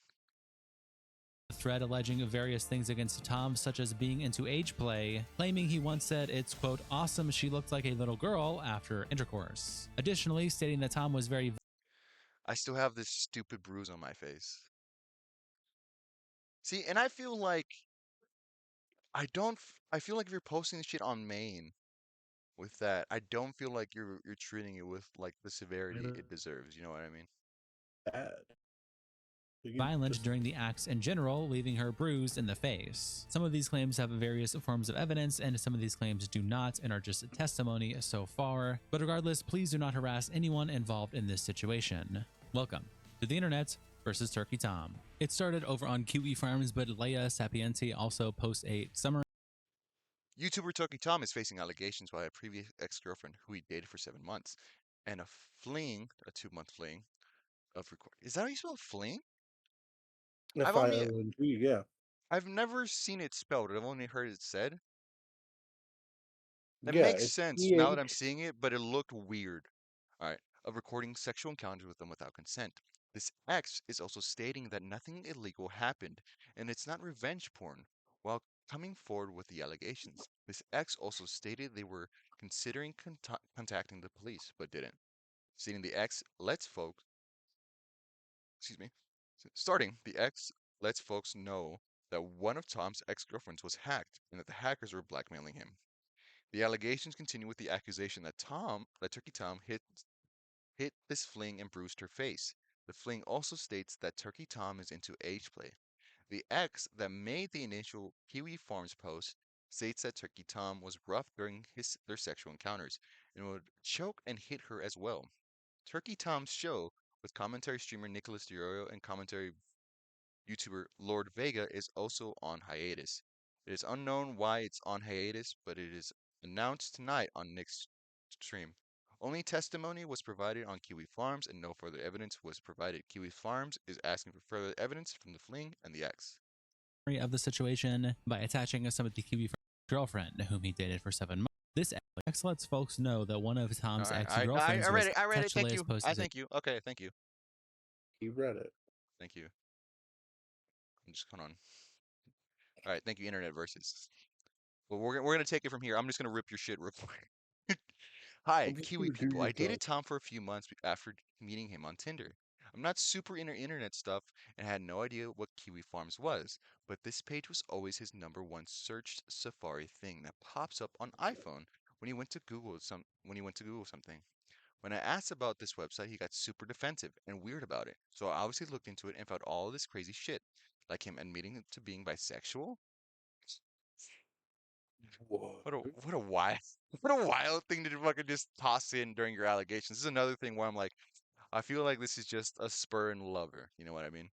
Speaker 8: thread alleging various things against Tom, such as being into age play, claiming he once said it's, quote, awesome she looked like a little girl after intercourse. Additionally, stating that Tom was very
Speaker 1: I still have this stupid bruise on my face. See, and I feel like I feel like if you're posting this shit on main with that, I don't feel like you're treating it with like the severity it deserves. You know what I mean?
Speaker 2: Bad. You can
Speaker 8: violent
Speaker 2: just
Speaker 8: during the acts in general, leaving her bruised in the face. Some of these claims have various forms of evidence, and some of these claims do not and are just testimony so far. But regardless, please do not harass anyone involved in this situation. Welcome to the internet versus Turkey Tom. It started over on QE Farms, but Leia Sapienti also posts a summary
Speaker 1: YouTuber Turkey Tom is facing allegations by a previous ex-girlfriend who he dated for 7 months, and a 2-month fling of record. Is that how you spell fling? I've only
Speaker 2: FILNG, yeah.
Speaker 1: I've never seen it spelled. I've only heard it said. That
Speaker 2: Yeah,
Speaker 1: makes
Speaker 2: it's
Speaker 1: sense now that I'm
Speaker 2: PH.
Speaker 1: seeing it, but it looked weird. All right, of recording sexual encounters with them without consent. This ex is also stating that nothing illegal happened, and it's not revenge porn. While coming forward with the allegations. This ex also stated they were considering contacting the police, but didn't. Stating the ex lets folks, excuse me, starting the ex lets folks know that one of Tom's ex-girlfriends was hacked and that the hackers were blackmailing him. The allegations continue with the accusation that Turkey Tom hit this fling and bruised her face. The fling also states that Turkey Tom is into age play. The ex that made the initial Kiwi Farms post states that Turkey Tom was rough during their sexual encounters and would choke and hit her as well. Turkey Tom's show, with commentary streamer Nicholas DiOrio and commentary YouTuber Lord Vega, is also on hiatus. It is unknown why it's on hiatus, but it is announced tonight on Nick's stream. Only testimony was provided on Kiwi Farms and no further evidence was provided. Kiwi Farms is asking for further evidence from the fling and the ex.
Speaker 8: Of the situation by attaching some of the Kiwi girlfriend whom he dated for 7 months. This ex lets folks know that one of Tom's ex-girlfriends was
Speaker 1: I read it. Thank
Speaker 8: sexually
Speaker 1: you.
Speaker 8: exposed
Speaker 1: I
Speaker 8: to
Speaker 1: thank you. Okay, thank you.
Speaker 2: He read it.
Speaker 1: Thank you. I'm just hold on. All right, thank you, Internet Versus. Well, we're gonna take it from here. I'm just gonna rip your shit real quick. Hi,
Speaker 2: I'm just
Speaker 1: Kiwi
Speaker 2: gonna do
Speaker 1: people.
Speaker 2: your
Speaker 1: I dated
Speaker 2: job.
Speaker 1: Tom for a few months after meeting him on Tinder. I'm not super into internet stuff and had no idea what Kiwi Farms was, but this page was always his #1 searched Safari thing that pops up on iPhone when he went to Google something. When I asked about this website, he got super defensive and weird about it. So I obviously looked into it and found all this crazy shit, like him admitting to being bisexual.
Speaker 2: What?
Speaker 1: What a wild what a wild thing to fucking just toss in during your allegations. This is another thing where I'm like, I feel like this is just a spur and lover. You know what I mean?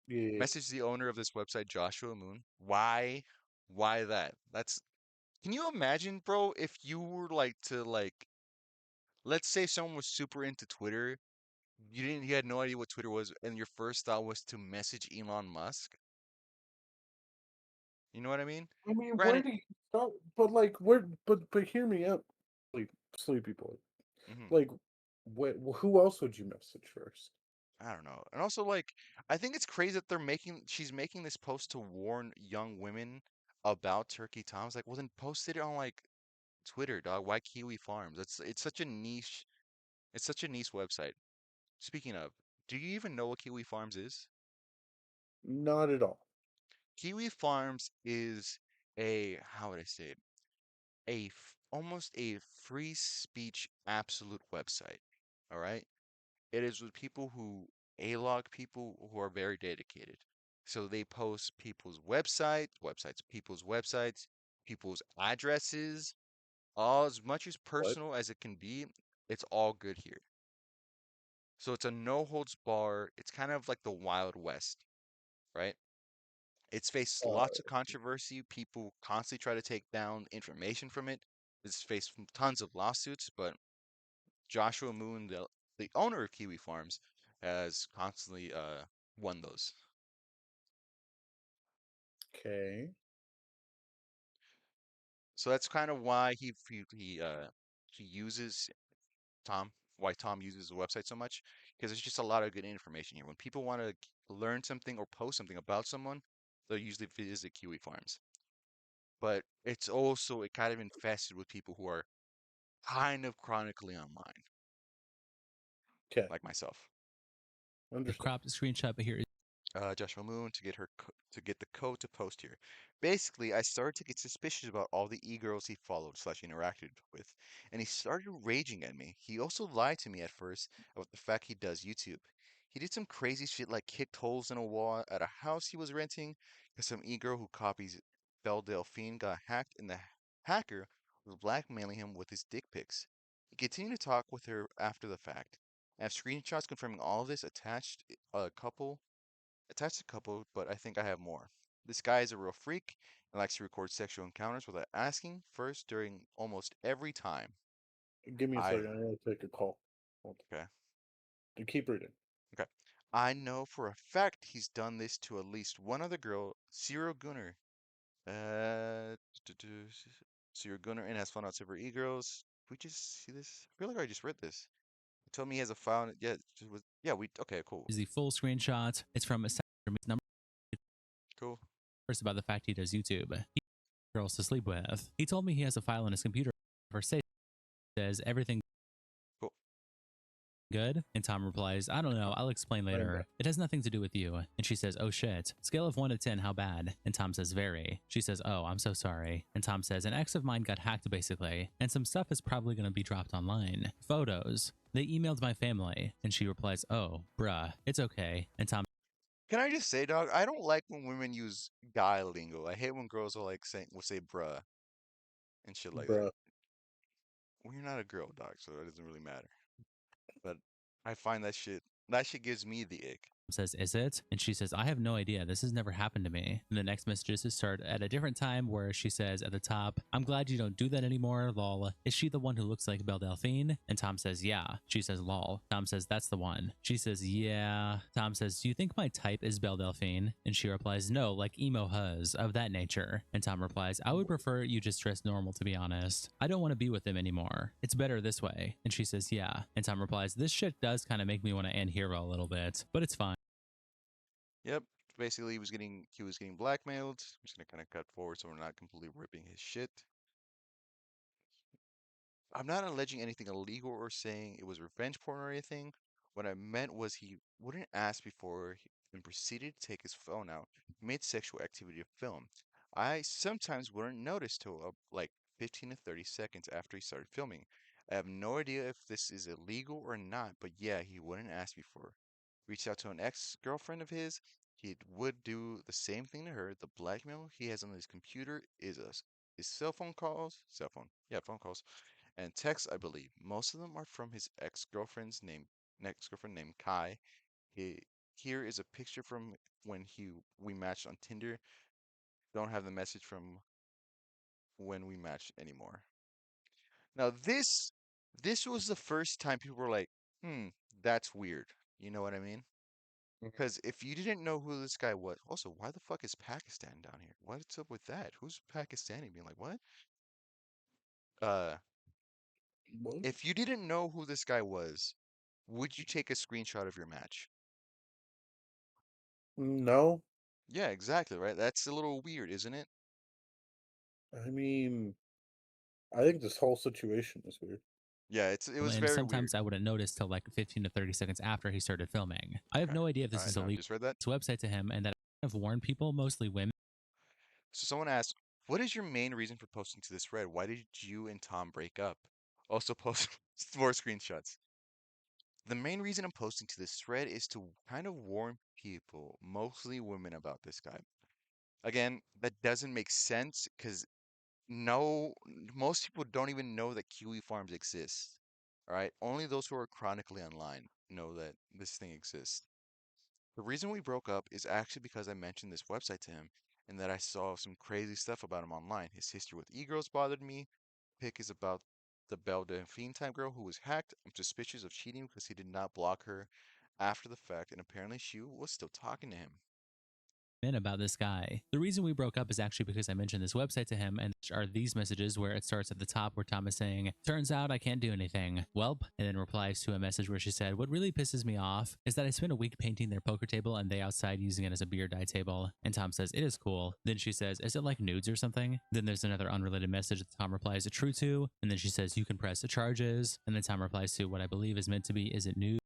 Speaker 2: Yeah.
Speaker 1: Message the owner of this website, Joshua Moon. Why? Why that? Can you imagine, bro, if you were like to like let's say someone was super into Twitter, you had no idea what Twitter was, and your first thought was to message Elon Musk? You know what I mean?
Speaker 2: I mean, where
Speaker 1: Granted,
Speaker 2: do you start? But like, where? But hear me out, sleepy boy.
Speaker 1: mhm.
Speaker 2: Like, who else would you message first?
Speaker 1: I don't know. And also, like, I think it's crazy that she's making this post to warn young women about Turkey Toms. Like, well, then post it on like Twitter, dog. Why Kiwi Farms? It's such a niche website. Speaking of, do you even know what Kiwi Farms is?
Speaker 2: Not at all.
Speaker 1: Kiwi Farms is how would I say it? Almost a free speech absolute website. All right? It is with people who A-log people who are very dedicated. So they post people's websites, people's addresses, all as much as
Speaker 2: What?
Speaker 1: personal as it can be. It's all good here. So it's a no holds bar. It's kind of like the Wild West, right? It's faced lots of controversy. People constantly try to take down information from it. It's faced tons of lawsuits, but Joshua Moon, the owner of Kiwi Farms, has constantly won those.
Speaker 2: Okay.
Speaker 1: So that's kind of why he uses why Tom uses the website so much, because there's just a lot of good information here. When people want to learn something or post something about someone, they'll usually visit Kiwi Farms. But it kind of infested with people who are kind of chronically online,
Speaker 2: Okay.
Speaker 1: like myself.
Speaker 8: the
Speaker 2: Understand.
Speaker 8: cropped screenshot, but here is
Speaker 1: Joshua Moon to get the code to post here. Basically, I started to get suspicious about all the e-girls he followed slash interacted with, and he started raging at me. He also lied to me at first about the fact he does YouTube. He did some crazy shit like kicked holes in a wall at a house he was renting, because some e-girl who copies Belle Delphine got hacked, and the hacker was blackmailing him with his dick pics. He continued to talk with her after the fact. I have screenshots confirming all of this attached a couple, but I think I have more. This guy is a real freak and likes to record sexual encounters without asking first during almost every time.
Speaker 2: Give me a
Speaker 1: I
Speaker 2: second. I want to take a call. Hold
Speaker 1: okay,
Speaker 2: on. Keep reading.
Speaker 1: okay. I know for a fact he's done this to at least one other girl, Zero Gunner. Uh, Zero Gunner and has found out several e-girls. We just see this? I feel like I just read this. He told me he has a file. Yeah, yeah. We okay. Cool.
Speaker 8: the full screenshot. It's from a number.
Speaker 1: Cool.
Speaker 8: First, about the fact he does YouTube. He girls to sleep with. He told me he has a file on his computer for say says everything
Speaker 1: Cool.
Speaker 8: good? And Tom replies, I don't know, I'll explain later. It has nothing to do with you. And she says, oh shit. Scale of 1 to 10, how bad? And Tom says, very. She says, oh, I'm so sorry. And Tom says, an ex of mine got hacked basically, and some stuff is probably going to be dropped online. Photos. They emailed my family. And she replies, oh, bruh, it's okay. And Tom
Speaker 1: Can I just say, dog, I don't like when women use guy lingo. I hate when girls will say bruh and shit like that.
Speaker 2: Bruh.
Speaker 1: Well, you're not a girl, dog, so it doesn't really matter. But I find that shit gives me the ick.
Speaker 8: says, is it? And she says, I have no idea. This has never happened to me. And the next messages start at a different time where she says at the top, I'm glad you don't do that anymore, lol. Is she the one who looks like Belle Delphine? And Tom says, yeah. She says, lol. Tom says, that's the one. She says, yeah. Tom says, do you think my type is Belle Delphine? And she replies, no, like emo huzz, of that nature. And Tom replies, I would prefer you just dress normal, to be honest. I don't want to be with him anymore. It's better this way. And she says, yeah. And Tom replies, this shit does kind of make me want to end Hero a little bit, but it's fine.
Speaker 1: Yep. Basically, he was getting blackmailed. I'm just gonna kind of cut forward so we're not completely ripping his shit. I'm not alleging anything illegal or saying it was revenge porn or anything. What I meant was he wouldn't ask before and proceeded to take his phone out, made sexual activity to film. I sometimes wouldn't notice till like 15 to 30 seconds after he started filming. I have no idea if this is illegal or not, but yeah, he wouldn't ask before. Reached out to an ex-girlfriend of his. He would do the same thing to her. The blackmail he has on his computer is cell phone calls, phone calls and texts, I believe. Most of them are from his ex-girlfriend named Kai. He, here is a picture from when we matched on Tinder. Don't have the message from when we matched anymore. Now this was the first time people were like, that's weird. You know what I mean? Because if you didn't know who this guy was, also, why the fuck is Pakistan down here? What's up with that? Who's Pakistani being like, what? Uh,
Speaker 2: What?
Speaker 1: if you didn't know who this guy was, would you take a screenshot of your match?
Speaker 2: No.
Speaker 1: Yeah, exactly, right? That's a little weird, isn't it?
Speaker 2: I mean, I think this whole situation is weird.
Speaker 1: Yeah, it was
Speaker 8: And
Speaker 1: very
Speaker 8: sometimes
Speaker 1: weird.
Speaker 8: I wouldn't notice till like 15 to 30 seconds after he started filming. I have
Speaker 1: Okay.
Speaker 8: no idea if this
Speaker 1: All right,
Speaker 8: is
Speaker 1: now I
Speaker 8: illegal.
Speaker 1: just read that.
Speaker 8: It's a website to him, and that I have warned people, mostly women.
Speaker 1: So someone asked, what is your main reason for posting to this thread? Why did you and Tom break up? Also post more screenshots. The main reason I'm posting to this thread is to kind of warn people, mostly women, about this guy. Again, that doesn't make sense because no, most people don't even know that Kiwi farms exist. All right, only those who are chronically online know that this thing exists. The reason we broke up is actually because I mentioned this website to him and that I saw some crazy stuff about him online. His history with e-girls bothered me. Pick is about the Belle Delphine type girl who was hacked. I'm suspicious of cheating because he did not block her after the fact, and apparently she was still talking to him.
Speaker 8: About this guy. The reason we broke up is actually because I mentioned this website to him, and are these messages where it starts at the top where Tom is saying, turns out I can't do anything. Welp, and then replies to a message where she said, what really pisses me off is that I spent a week painting their poker table and they outside using it as a beer die table. And Tom says, it is cool. Then she says, is it like nudes or something? Then there's another unrelated message that Tom replies, true to, and then she says, you can press the charges. And then Tom replies to what I believe is meant to be, is it nude?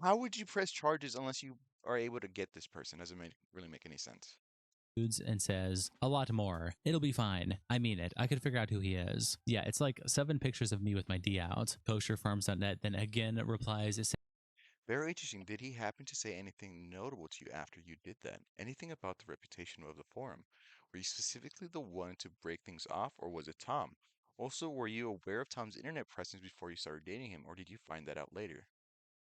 Speaker 1: How would you press charges unless you are able to get this person? Doesn't really make any sense.
Speaker 8: And says, a lot more. It'll be fine. I mean it. I could figure out who he is. Yeah, it's like 7 pictures of me with my D out. Kosherfarms.net then again replies,
Speaker 1: Very interesting. Did he happen to say anything notable to you after you did that? Anything about the reputation of the forum? Were you specifically the one to break things off, or was it Tom? Also, were you aware of Tom's internet presence before you started dating him, or did you find that out later?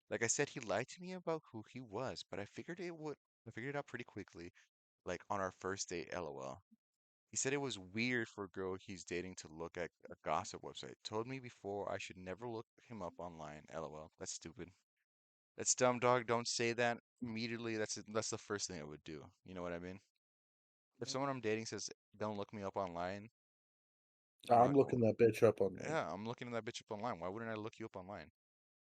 Speaker 1: Like I said, he lied to me about who he was, but I figured it out pretty quickly, like on our first date, LOL. He said it was weird for a girl he's dating to look at a gossip website. Told me before I should never look him up online, LOL. That's stupid. That's dumb, dog. Don't say that immediately. That's the first thing I would do. You know what I mean? If someone I'm dating says, "Don't look me up online," I'm
Speaker 2: I'm
Speaker 1: like, "Oh,
Speaker 2: looking that bitch up online.
Speaker 1: yeah, I'm looking that bitch up online. Why wouldn't I look you up online?"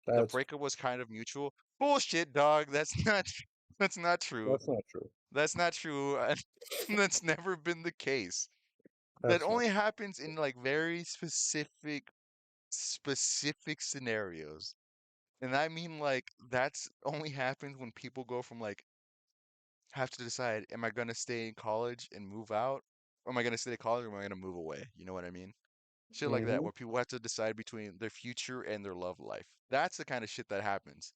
Speaker 1: The
Speaker 2: That's
Speaker 1: breakup was kind of mutual. Bullshit, dog. That's not. That's not true.
Speaker 2: That's not true.
Speaker 1: That's not true. That's never been the case. That
Speaker 2: That's not.
Speaker 1: only happens in like very specific scenarios. And I mean like that's only happens when people go from like have to decide, am I gonna stay in college and move out? Or am I gonna stay in college or am I gonna move away? You know what I mean? Shit like that,
Speaker 2: Mm-hmm.
Speaker 1: where people have to decide between their future and their love life. That's the kind of shit that happens.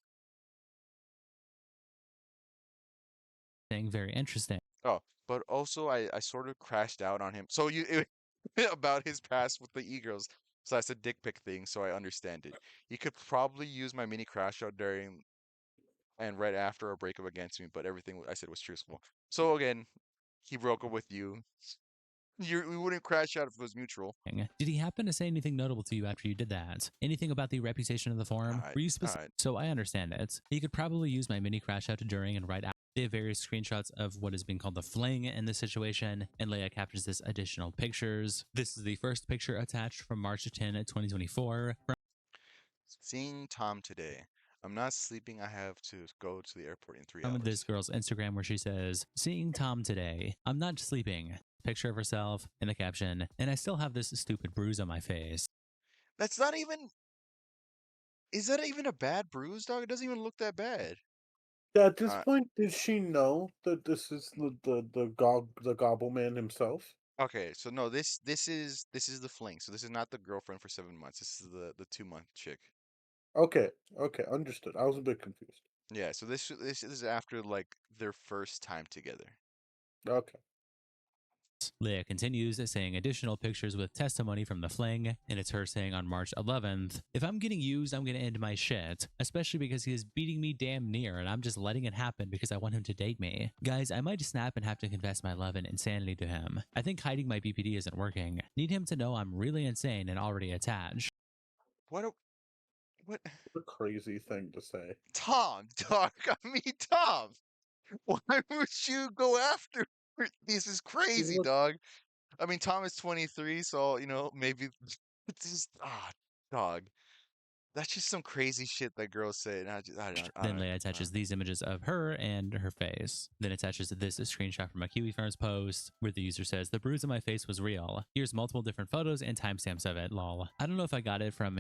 Speaker 8: Very interesting.
Speaker 1: Oh, but also I sort of crashed out on him. So about his past with the e-girls. So that's a dick pic thing, so I understand it. You could probably use my mini crash out during and right after a breakup against me, but everything I said was truthful. So again, he broke up with you. We wouldn't crash out if it was mutual.
Speaker 8: Did he happen to say anything notable to you after you did that? Anything about the reputation of the forum?
Speaker 1: Alright,
Speaker 8: Were you specific?
Speaker 1: alright.
Speaker 8: So I understand it. You could probably use my mini crash out during and right after. They have various screenshots of what is being called the fling in this situation, and Leia captures this additional pictures. This is the first picture attached from March 10, 2024.
Speaker 1: Seeing Tom today. I'm not sleeping. I have to go to the airport in 3 hours.
Speaker 8: From this girl's Instagram where she says, "Seeing Tom today. I'm not sleeping." Picture of herself in the caption, "And I still have this stupid bruise on my face."
Speaker 1: That's not even. Is that even a bad bruise, dog? It doesn't even look that bad.
Speaker 2: At this point, did she know that this is the Gobble Man himself?
Speaker 1: Okay, so no, this is the fling. So this is not the girlfriend for 7 months. This is the 2 month chick.
Speaker 2: Okay, understood. I was a bit confused.
Speaker 1: Yeah, so this is after like their first time together.
Speaker 2: Okay.
Speaker 8: Leia continues saying additional pictures with testimony from the fling, and it's her saying on March 11th, "If I'm getting used, I'm going to end my shit, especially because he is beating me damn near and I'm just letting it happen because I want him to date me. Guys, I might snap and have to confess my love and insanity to him. I think hiding my BPD isn't working. Need him to know I'm really insane and already attached."
Speaker 1: What
Speaker 2: What a crazy thing to say.
Speaker 1: Tom, dog? I mean, Tom. Why would you go after her? This is crazy,
Speaker 2: Look,
Speaker 1: dog. I mean, Tom is 23, so maybe it's just dog. That's just some crazy shit that girls say, and
Speaker 8: Then Leia attaches these images of her and her face. Then attaches this screenshot from a Kiwi Farms post where the user says, "The bruise on my face was real. Here's multiple different photos and timestamps of it, lol. I don't know if I got it from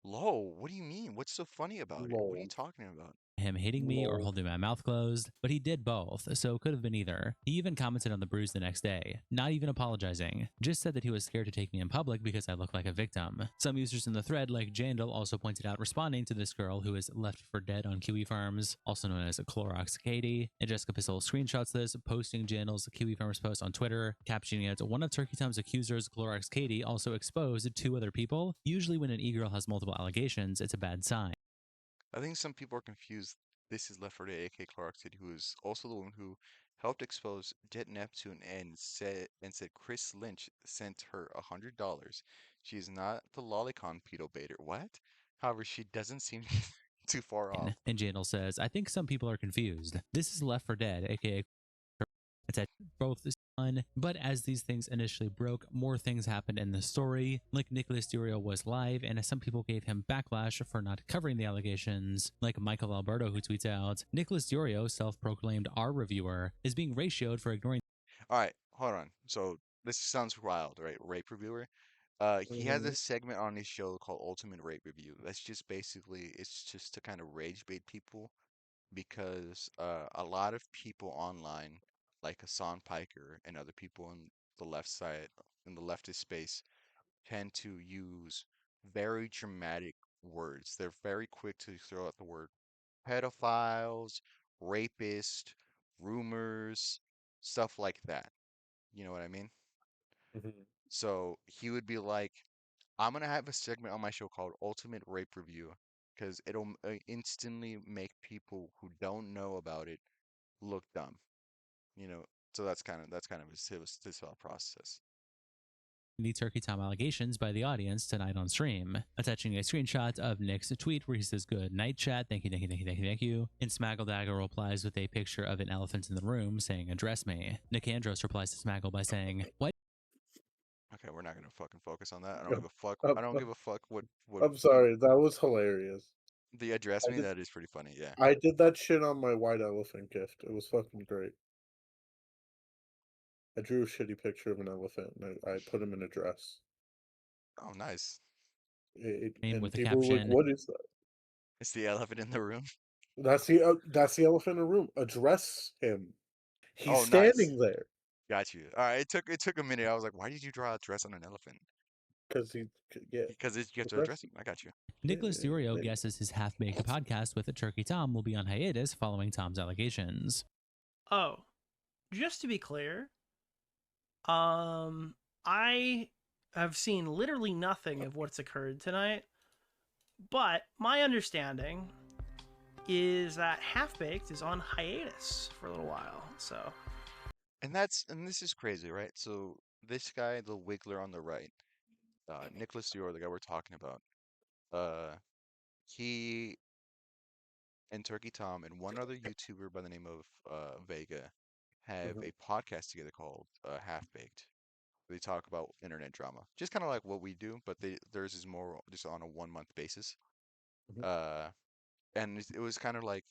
Speaker 1: Lol, what do you mean? What's so funny about it? What are you
Speaker 2: lol.
Speaker 1: talking about?
Speaker 8: him hitting me or
Speaker 2: Lol.
Speaker 8: holding my mouth closed, but he did both, so it could have been either. He even commented on the bruise the next day, not even apologizing, just said that he was scared to take me in public because I look like a victim." Some users in the thread, like Jandal, also pointed out responding to this girl who is left for dead on Kiwi Farms, also known as Clorox Katie, and Jessica Pistol screenshots this, posting Jandal's Kiwi Farms post on Twitter, captioning it, "One of Turkey Tom's accusers, Clorox Katie, also exposed 2 other people. Usually when an e-girl has multiple allegations, it's a bad sign."
Speaker 1: I think some people are confused. This is Left 4 Dead, aka Clark City, who is also the one who helped expose Jet Neptune and said Chris Lynch sent her $100. She is not the lolicon pedo baiter. What? However, she doesn't seem too far off.
Speaker 8: And Jandal says, "I think some people are confused. This is Left 4 Dead, aka attached both this fun, but as these things initially broke, more things happened in the story. Like Nicholas Durio was live, and some people gave him backlash for not covering the allegations. Like Michael Alberto, who tweets out, "Nicholas Durio, self-proclaimed R reviewer, is being ratioed for ignoring."
Speaker 1: All right, hold on. So this sounds wild, right? Rape reviewer. He has
Speaker 2: Mm-hmm.
Speaker 1: a segment on his show called Ultimate Rape Review. That's just basically it's just to kind of rage bait people because a lot of people online, like Hassan Piker and other people on the left side, in the leftist space, tend to use very dramatic words. They're very quick to throw out the word pedophiles, rapist, rumors, stuff like that. You know what I mean?
Speaker 2: Mm-hmm.
Speaker 1: So he would be like, I'm gonna have a segment on my show called Ultimate Rape Review because it'll instantly make people who don't know about it look dumb. You know, so that's kind of his thought process.
Speaker 8: The Turkey Tom allegations by the audience tonight on stream, attaching a screenshot of Nick's tweet where he says, "Good night, chat. Thank you, thank you, thank you, thank you, thank you." And Smaggle Dagger replies with a picture of an elephant in the room saying, "Address me." Nick Andros replies to Smaggle by saying, "What?"
Speaker 1: Okay, we're not gonna fucking focus on that. I don't
Speaker 2: I'm,
Speaker 1: give a fuck.
Speaker 2: I'm,
Speaker 1: I don't give a fuck what
Speaker 2: I'm sorry, that was hilarious.
Speaker 1: The address
Speaker 2: I
Speaker 1: me,
Speaker 2: did,
Speaker 1: that is pretty funny, yeah.
Speaker 2: I did that shit on my white elephant gift. It was fucking great. I drew a shitty picture of an elephant and I put him in a dress.
Speaker 1: Oh, nice.
Speaker 2: And
Speaker 8: With the
Speaker 2: people were like,
Speaker 8: caption,
Speaker 2: "What is that?"
Speaker 1: It's the elephant in the room.
Speaker 2: That's the elephant in the room. Address him. He's
Speaker 1: Oh, nice.
Speaker 2: standing there
Speaker 1: Got you. All right, it took a minute. I was like, why did you draw a dress on an elephant?
Speaker 2: because yeah.
Speaker 1: Because you have to
Speaker 2: Address
Speaker 1: address him. I got you.
Speaker 8: Nicholas Durio
Speaker 2: yeah.
Speaker 8: guesses his half-baked podcast with Turkey Tom will be on hiatus following Tom's allegations.
Speaker 9: Oh, just to be clear, I have seen literally nothing of what's occurred tonight, but my understanding is that Half Baked is on hiatus for a little while. So,
Speaker 1: And this is crazy, right? So this guy, the Wiggler on the right, Nicholas Dior, the guy we're talking about, he and Turkey Tom and one other YouTuber by the name of Vega have
Speaker 2: Mhm.
Speaker 1: a podcast together called Half Baked. They talk about internet drama, just kind of like what we do, but theirs is more just on a 1 month basis.
Speaker 2: Mhm.
Speaker 1: Uh, and it was kind of like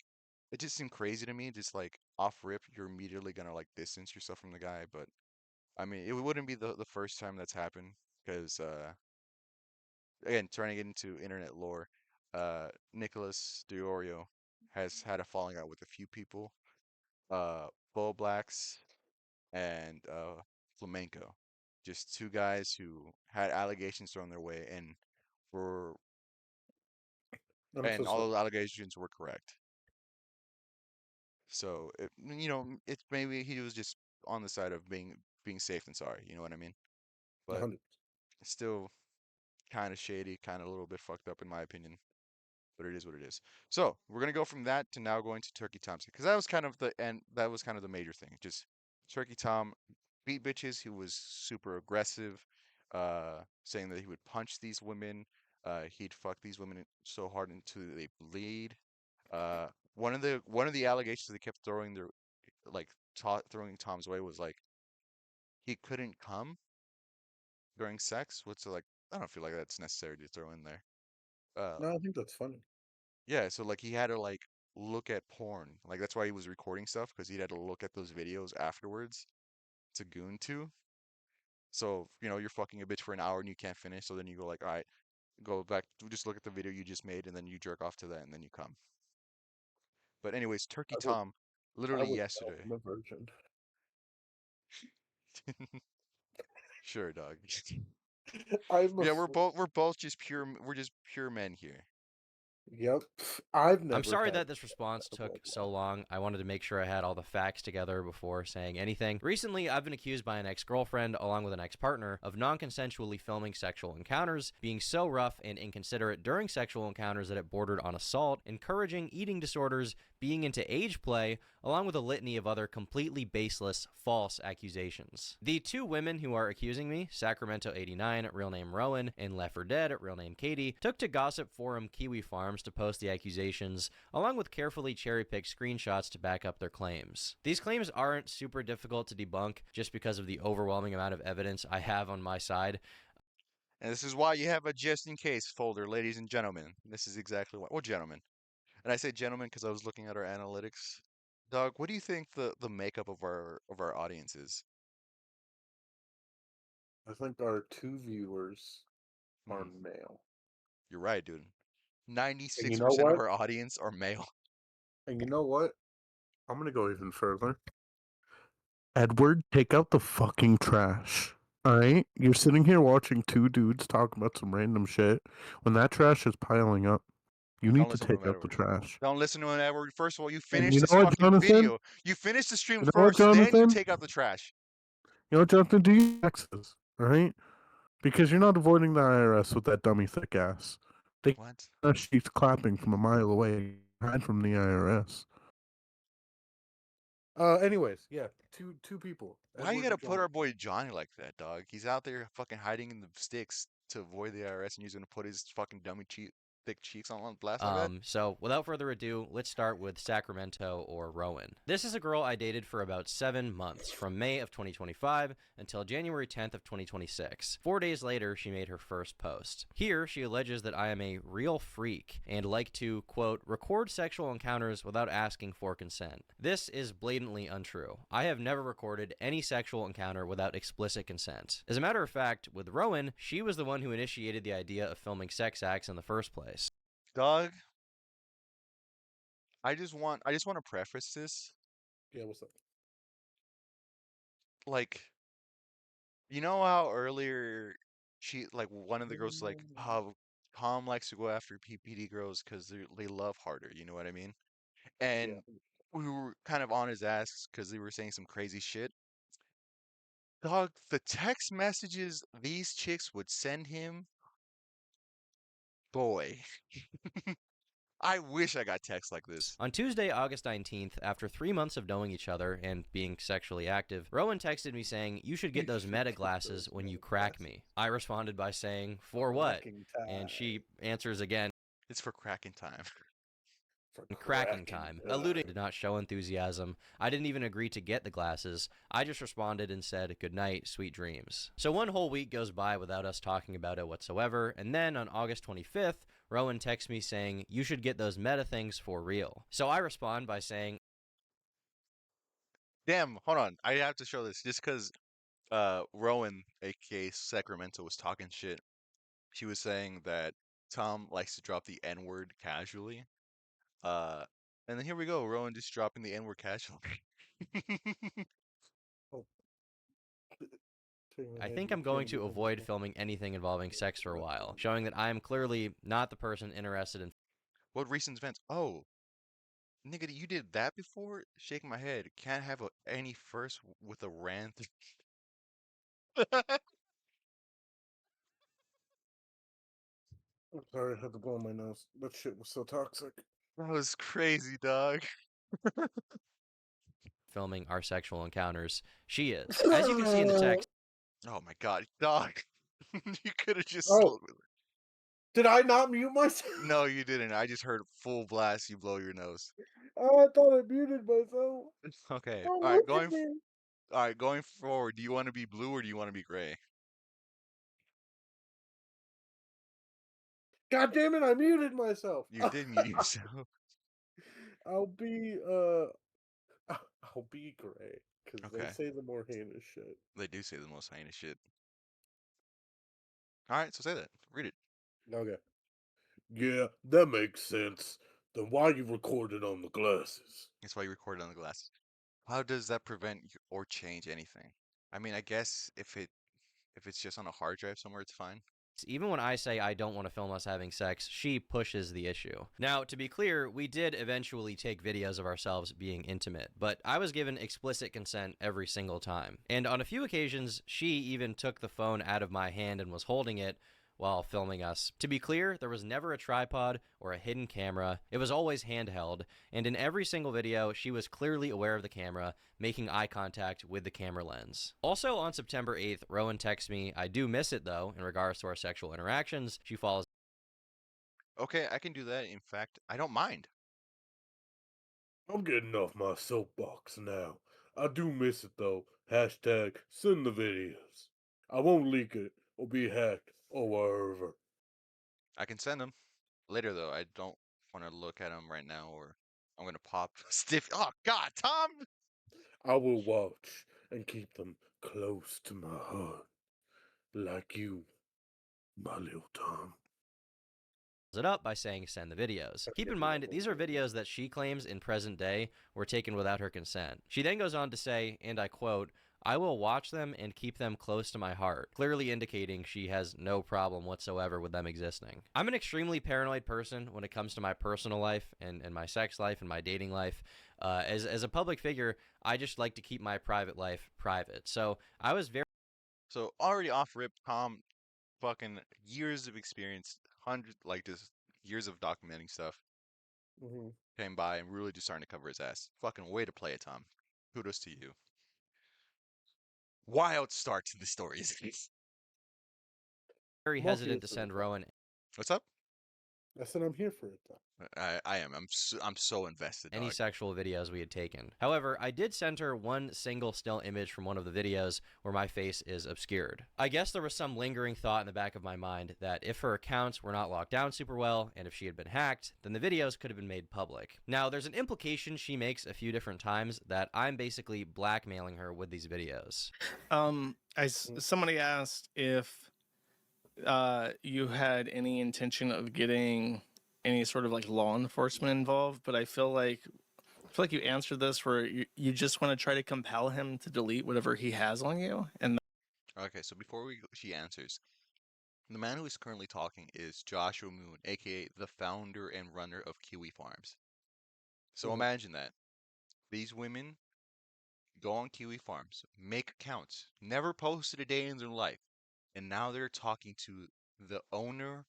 Speaker 1: it just seemed crazy to me. Just like off rip, you're immediately gonna like distance yourself from the guy. But I mean, it wouldn't be the first time that's happened because again, trying to get into internet lore, Nicholas Diorio has had a falling out with a few people, Bull Blacks and Flamenco, just two guys who had allegations thrown their way were
Speaker 2: I'm so
Speaker 1: and all
Speaker 2: sorry.
Speaker 1: those allegations were correct. So it's maybe he was just on the side of being safe than sorry. You know what I mean? But
Speaker 2: 100.
Speaker 1: it's still kind of shady, kind of a little bit fucked up in my opinion. But it is what it is. So we're gonna go from that to now going to Turkey Tom's because that was kind of the end. That was kind of the major thing. Just Turkey Tom beat bitches. He was super aggressive, saying that he would punch these women. He'd fuck these women so hard until they bleed. One of the allegations they kept throwing their like throwing Tom's way was like he couldn't come during sex, which like I don't feel like that's necessary to throw in there. Uh,
Speaker 2: No, I think that's funny.
Speaker 1: yeah, so like he had to like look at porn, like that's why he was recording stuff because he had to look at those videos afterwards to goon to. So you're fucking a bitch for an hour and you can't finish, so then you go like, all right, go back, just look at the video you just made, and then you jerk off to that, and then you come. But anyways, Turkey
Speaker 2: I would,
Speaker 1: Tom,
Speaker 2: I
Speaker 1: literally
Speaker 2: would tell.
Speaker 1: yesterday.
Speaker 2: I'm a virgin.
Speaker 1: Sure, dog.
Speaker 2: I'm a.
Speaker 1: Yeah, we're both just we're just pure men here.
Speaker 2: Yep. I've
Speaker 4: I'm
Speaker 2: never
Speaker 4: sorry
Speaker 2: had
Speaker 4: that this response
Speaker 2: a
Speaker 4: took
Speaker 2: blood
Speaker 4: so long. I wanted to make sure I had all the facts together before saying anything. Recently, I've been accused by an ex-girlfriend, along with an ex-partner, of non-consensually filming sexual encounters, being so rough and inconsiderate during sexual encounters that it bordered on assault, encouraging eating disorders, being into age play, along with a litany of other completely baseless, false accusations. The two women who are accusing me, Sacramento89, real name Rowan, and Left 4 Dead, real name Katie, took to gossip forum Kiwi Farms to post the accusations, along with carefully cherry-picked screenshots to back up their claims. These claims aren't super difficult to debunk just because of the overwhelming amount of evidence I have on my side.
Speaker 1: And this is why you have a just in case folder, ladies and gentlemen. This is exactly why. Well, gentlemen. And I say gentlemen because I was looking at our analytics. Doug, what do you think the makeup of our audience is?
Speaker 2: I think our two viewers are
Speaker 1: Hmm,
Speaker 2: male.
Speaker 1: you're right, dude.
Speaker 2: And you know
Speaker 1: 96% of
Speaker 2: what?
Speaker 1: our audience are male.
Speaker 2: And you know what? I'm gonna go even further. Edward, take out the fucking trash. Alright? You're sitting here watching two dudes talk about some random shit. When that trash is piling up, you
Speaker 1: Don't
Speaker 2: need to
Speaker 1: listen to
Speaker 2: take
Speaker 1: him,
Speaker 2: out the
Speaker 1: Edward.
Speaker 2: trash.
Speaker 1: Don't listen to him, Edward. First of all, you
Speaker 2: And
Speaker 1: finish
Speaker 2: you
Speaker 1: this
Speaker 2: know what,
Speaker 1: fucking
Speaker 2: Jonathan?
Speaker 1: video. You finish the stream
Speaker 2: You know what,
Speaker 1: first, then you
Speaker 2: Jonathan?
Speaker 1: take out the trash.
Speaker 2: You know what, Jonathan? Do your taxes. Alright? Because you're not avoiding the IRS with that dummy thick ass. They
Speaker 1: What?
Speaker 2: she's clapping from a mile away. Hide from the IRS. Anyways, yeah, two people.
Speaker 1: Why you
Speaker 2: Edward
Speaker 1: gotta
Speaker 2: and
Speaker 1: put our
Speaker 2: Jonathan.
Speaker 1: boy Johnny like that, dog? He's out there fucking hiding in the sticks to avoid the IRS, and he's gonna put his fucking dummy cheat. thick cheeks on blast like that?
Speaker 4: So without further ado, let's start with Sacramento or Rowan. This is a girl I dated for about 7 months, from May of 2025 until January 10th of 2026. 4 days later, she made her first post. Here, she alleges that I am a real freak and like to, quote, record sexual encounters without asking for consent. This is blatantly untrue. I have never recorded any sexual encounter without explicit consent. As a matter of fact, with Rowan, she was the one who initiated the idea of filming sex acts in the first place.
Speaker 1: Dog, I just want to preface this.
Speaker 2: Yeah, what's up?
Speaker 1: Like, you know how earlier one of the girls was like, how Tom likes to go after PPD girls because they love harder, you know what I mean?
Speaker 2: Yeah.
Speaker 1: And we were kind of on his ass because they were saying some crazy shit. Dog, the text messages these chicks would send him, boy, I wish I got texts like this.
Speaker 4: On Tuesday, August 19th, after 3 months of knowing each other and being sexually active, Rowan texted me saying, "You should get those meta glasses when you crack me." I responded by saying, "For what?"
Speaker 2: Cracking
Speaker 4: And
Speaker 2: time.
Speaker 4: she answers again,
Speaker 1: It's for cracking time.
Speaker 2: For
Speaker 4: cracking time, alluding to not show enthusiasm. I didn't even agree to get the glasses. I just responded and said, "Good night, sweet dreams." So 1 whole week goes by without us talking about it whatsoever, and then on August 25th, Rowan texts me saying, "You should get those meta things for real." So I respond by saying,
Speaker 1: Damn, hold on. I have to show this just because Rowan, aka Sacramento, was talking shit. She was saying that Tom likes to drop the N-word casually. Uh, and then here we go, Rowan just dropping the N-word casually.
Speaker 2: Oh.
Speaker 4: I think I'm going to avoid filming anything involving sex for a while, showing that I am clearly not the person interested in.
Speaker 1: What recent events? Oh, nigga, you did that before? Shaking my head. Can't have any first with a rant. That
Speaker 2: I'm sorry, I had to blow my nose. That shit was so toxic.
Speaker 1: was crazy, dog.
Speaker 4: Filming our sexual encounters. She is. As you can see in the text,
Speaker 1: Oh my god, dog. You could have just
Speaker 2: Oh, did I not mute myself?
Speaker 1: No, you didn't. I just heard full blast you blow your nose.
Speaker 2: Oh, I thought I muted myself.
Speaker 1: Okay.
Speaker 2: Oh,
Speaker 1: All right,
Speaker 2: look at me.
Speaker 1: going forward, do you want to be blue or do you want to be gray?
Speaker 2: God damn it, I muted myself.
Speaker 1: You did mute yourself.
Speaker 2: I'll be I'll be gray because they
Speaker 1: Okay.
Speaker 2: say the more heinous shit.
Speaker 1: They do say the most heinous shit. All right, so say that. Read it.
Speaker 2: Okay. Yeah, that makes sense. Then why you recorded on the glasses?
Speaker 1: That's why you recorded on the glasses. How does that prevent or change anything? I mean, I guess if it's just on a hard drive somewhere, it's fine.
Speaker 4: even when I say I don't want to film us having sex, she pushes the issue. Now, to be clear, we did eventually take videos of ourselves being intimate, but I was given explicit consent every single time. And on a few occasions, she even took the phone out of my hand and was holding it while filming us. To be clear, there was never a tripod or a hidden camera. It was always handheld, and in every single video, she was clearly aware of the camera, making eye contact with the camera lens. Also, on September 8th, Rowan texts me, "I do miss it though," in regards to our sexual interactions. She follows.
Speaker 1: Okay, I can do that. In fact, I don't mind.
Speaker 2: I'm getting off my soapbox now. I do miss it though. Hashtag send the videos. I won't leak it or be hacked or whatever.
Speaker 1: I can send them later though. I don't want to look at them right now, or I'm gonna pop stiff. Oh God, Tom!
Speaker 2: I will watch and keep them close to my heart. Like you, my little Tom.
Speaker 4: It up by saying send the videos. Keep in mind, these are videos that she claims in present day were taken without her consent. She then goes on to say, and I quote, "I will watch them and keep them close to my heart," clearly indicating she has no problem whatsoever with them existing. I'm an extremely paranoid person when it comes to my personal life and my sex life and my dating life. As a public figure, I just like to keep my private life private. So I was very.
Speaker 1: So already off rip, Tom, fucking years of experience, just years of documenting stuff
Speaker 2: Mm-hmm.
Speaker 1: came by and really just starting to cover his ass. Fucking way to play it, Tom. Kudos to you. Wild start to the stories.
Speaker 4: Very hesitant to send Rowan.
Speaker 1: What's up?
Speaker 2: I said I'm here for it though.
Speaker 1: I am. I'm so invested,
Speaker 4: any
Speaker 1: dog.
Speaker 4: sexual videos we had taken. However, I did send her one single still image from one of the videos where my face is obscured. I guess there was some lingering thought in the back of my mind that if her accounts were not locked down super well, and if she had been hacked, then the videos could have been made public. Now, there's an implication she makes a few different times that I'm basically blackmailing her with these videos.
Speaker 10: Somebody asked if you had any intention of getting any sort of like law enforcement involved, but I feel like you answered this where you just want to try to compel him to delete whatever he has on you. And
Speaker 1: Okay, so before she answers, the man who is currently talking is Joshua Moon, aka the founder and runner of Kiwi Farms. So
Speaker 2: Mhm.
Speaker 1: imagine that. These women go on Kiwi Farms, make accounts, never posted a day in their life, and now they're talking to the owner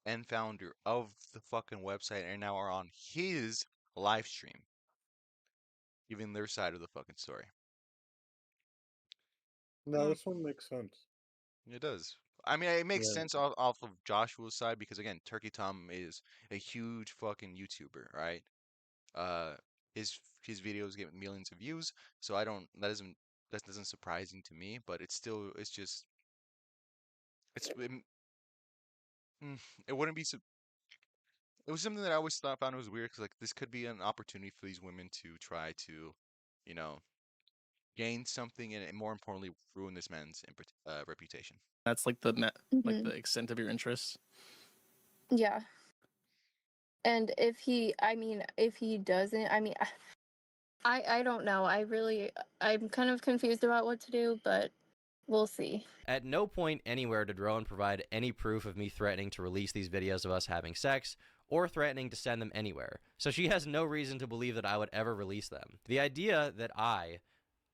Speaker 1: and founder of the fucking website and now are on his live stream, giving their side of the fucking story.
Speaker 2: No, this one makes sense.
Speaker 1: It does. I mean, it makes
Speaker 2: Yeah.
Speaker 1: sense off of Joshua's side because again, Turkey Tom is a huge fucking YouTuber, right? Uh, his videos get millions of views, so I don't that doesn't surprising to me, but it's just it wouldn't be it was something that I always thought found was weird because like this could be an opportunity for these women to try to, you know, gain something and more importantly ruin this man's reputation.
Speaker 10: that's like the
Speaker 11: Mm-hmm.
Speaker 10: extent of your interests.
Speaker 11: Yeah. And if he doesn't, I don't know. I'm kind of confused about what to do, but we'll see.
Speaker 4: At no point anywhere did Rowan provide any proof of me threatening to release these videos of us having sex, or threatening to send them anywhere, so she has no reason to believe that I would ever release them. The idea that I,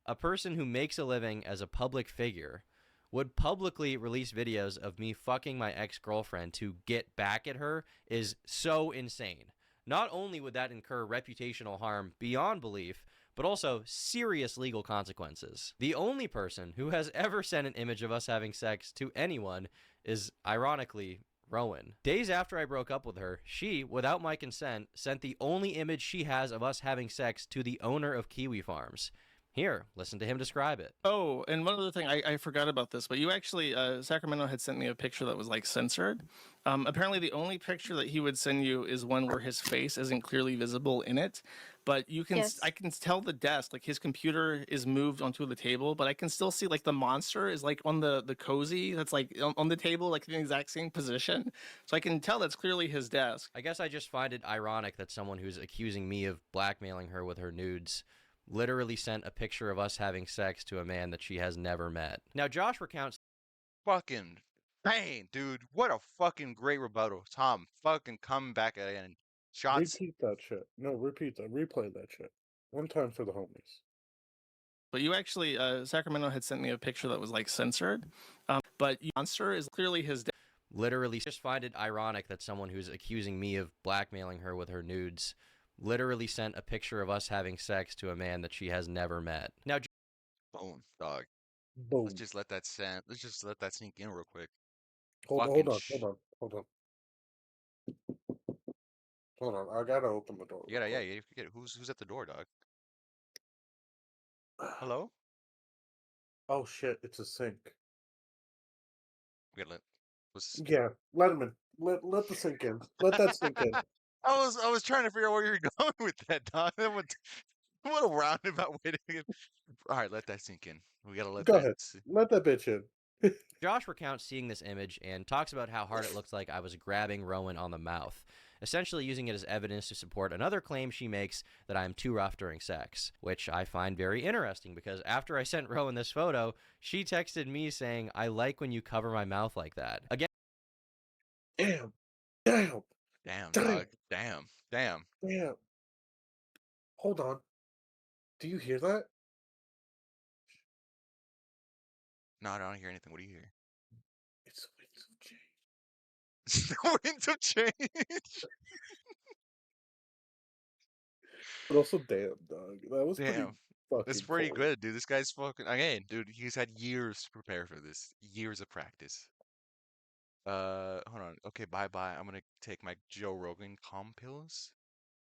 Speaker 4: a person who makes a living as a public figure, would publicly release videos of me fucking my ex-girlfriend to get back at her is so insane. Not only would that incur reputational harm beyond belief, but also serious legal consequences. The only person who has ever sent an image of us having sex to anyone is, ironically, Rowan. Days after I broke up with her, she, without my consent, sent the only image she has of us having sex to the owner of Kiwi Farms. Here, listen to him describe it.
Speaker 10: Oh, and one other thing, I forgot about this, but you actually, Sacramento had sent me a picture that was like censored. Apparently, the only picture that he would send you is one where his face isn't clearly visible in it. But you can,
Speaker 11: Yes.
Speaker 10: I can tell the desk, like his computer is moved onto the table, but I can still see like the monster is like on the cozy that's like on the table, like in the exact same position. So I can tell that's clearly his desk.
Speaker 4: I guess I just find it ironic that someone who's accusing me of blackmailing her with her nudes literally sent a picture of us having sex to a man that she has never met. Now, Josh recounts
Speaker 1: Fucking bang, dude! What a fucking great rebuttal, Tom. Fucking come back again. Shots.
Speaker 2: Repeat that shit. No, repeat that. Replay that shit. One time for the homies.
Speaker 10: But you actually, Sacramento had sent me a picture that was like censored. But monster is clearly his desk.
Speaker 4: literally just find it ironic that someone who's accusing me of blackmailing her with her nudes literally sent a picture of us having sex to a man that she has never met. Now,
Speaker 1: Boom, dog.
Speaker 2: Boom.
Speaker 1: Let's just let that sink in real quick.
Speaker 2: Hold on. I gotta open the door.
Speaker 1: Yeah, you get it. Who's at the door, dog? Hello?
Speaker 2: Oh shit! It's a sink.
Speaker 1: We gotta
Speaker 2: Yeah, let him in. Let the sink in. Let that sink in.
Speaker 1: I was trying to figure out where you're going with that, dog. What a roundabout way to get. All right, let that sink in. We gotta let
Speaker 2: Go
Speaker 1: that.
Speaker 2: ahead. Let that bitch in.
Speaker 4: Josh recounts seeing this image and talks about how hard it looked like I was grabbing Rowan on the mouth, essentially using it as evidence to support another claim she makes that I am too rough during sex, which I find very interesting because after I sent Rowan this photo, she texted me saying, "I like when you cover my mouth like that." Again,
Speaker 2: Damn.
Speaker 1: Dog. Damn.
Speaker 2: Hold on. Do you hear that?
Speaker 1: No, I don't hear anything. What do you hear?
Speaker 2: It's the winds of change.
Speaker 1: The winds of change.
Speaker 2: But also, damn, dog. That was pretty
Speaker 1: Damn.
Speaker 2: fucking
Speaker 1: That's pretty
Speaker 2: cool.
Speaker 1: good, dude. This guy's fucking again, dude. He's had years to prepare for this. Years of practice. Hold on. Okay, bye-bye. I'm gonna take my Joe Rogan calm pills.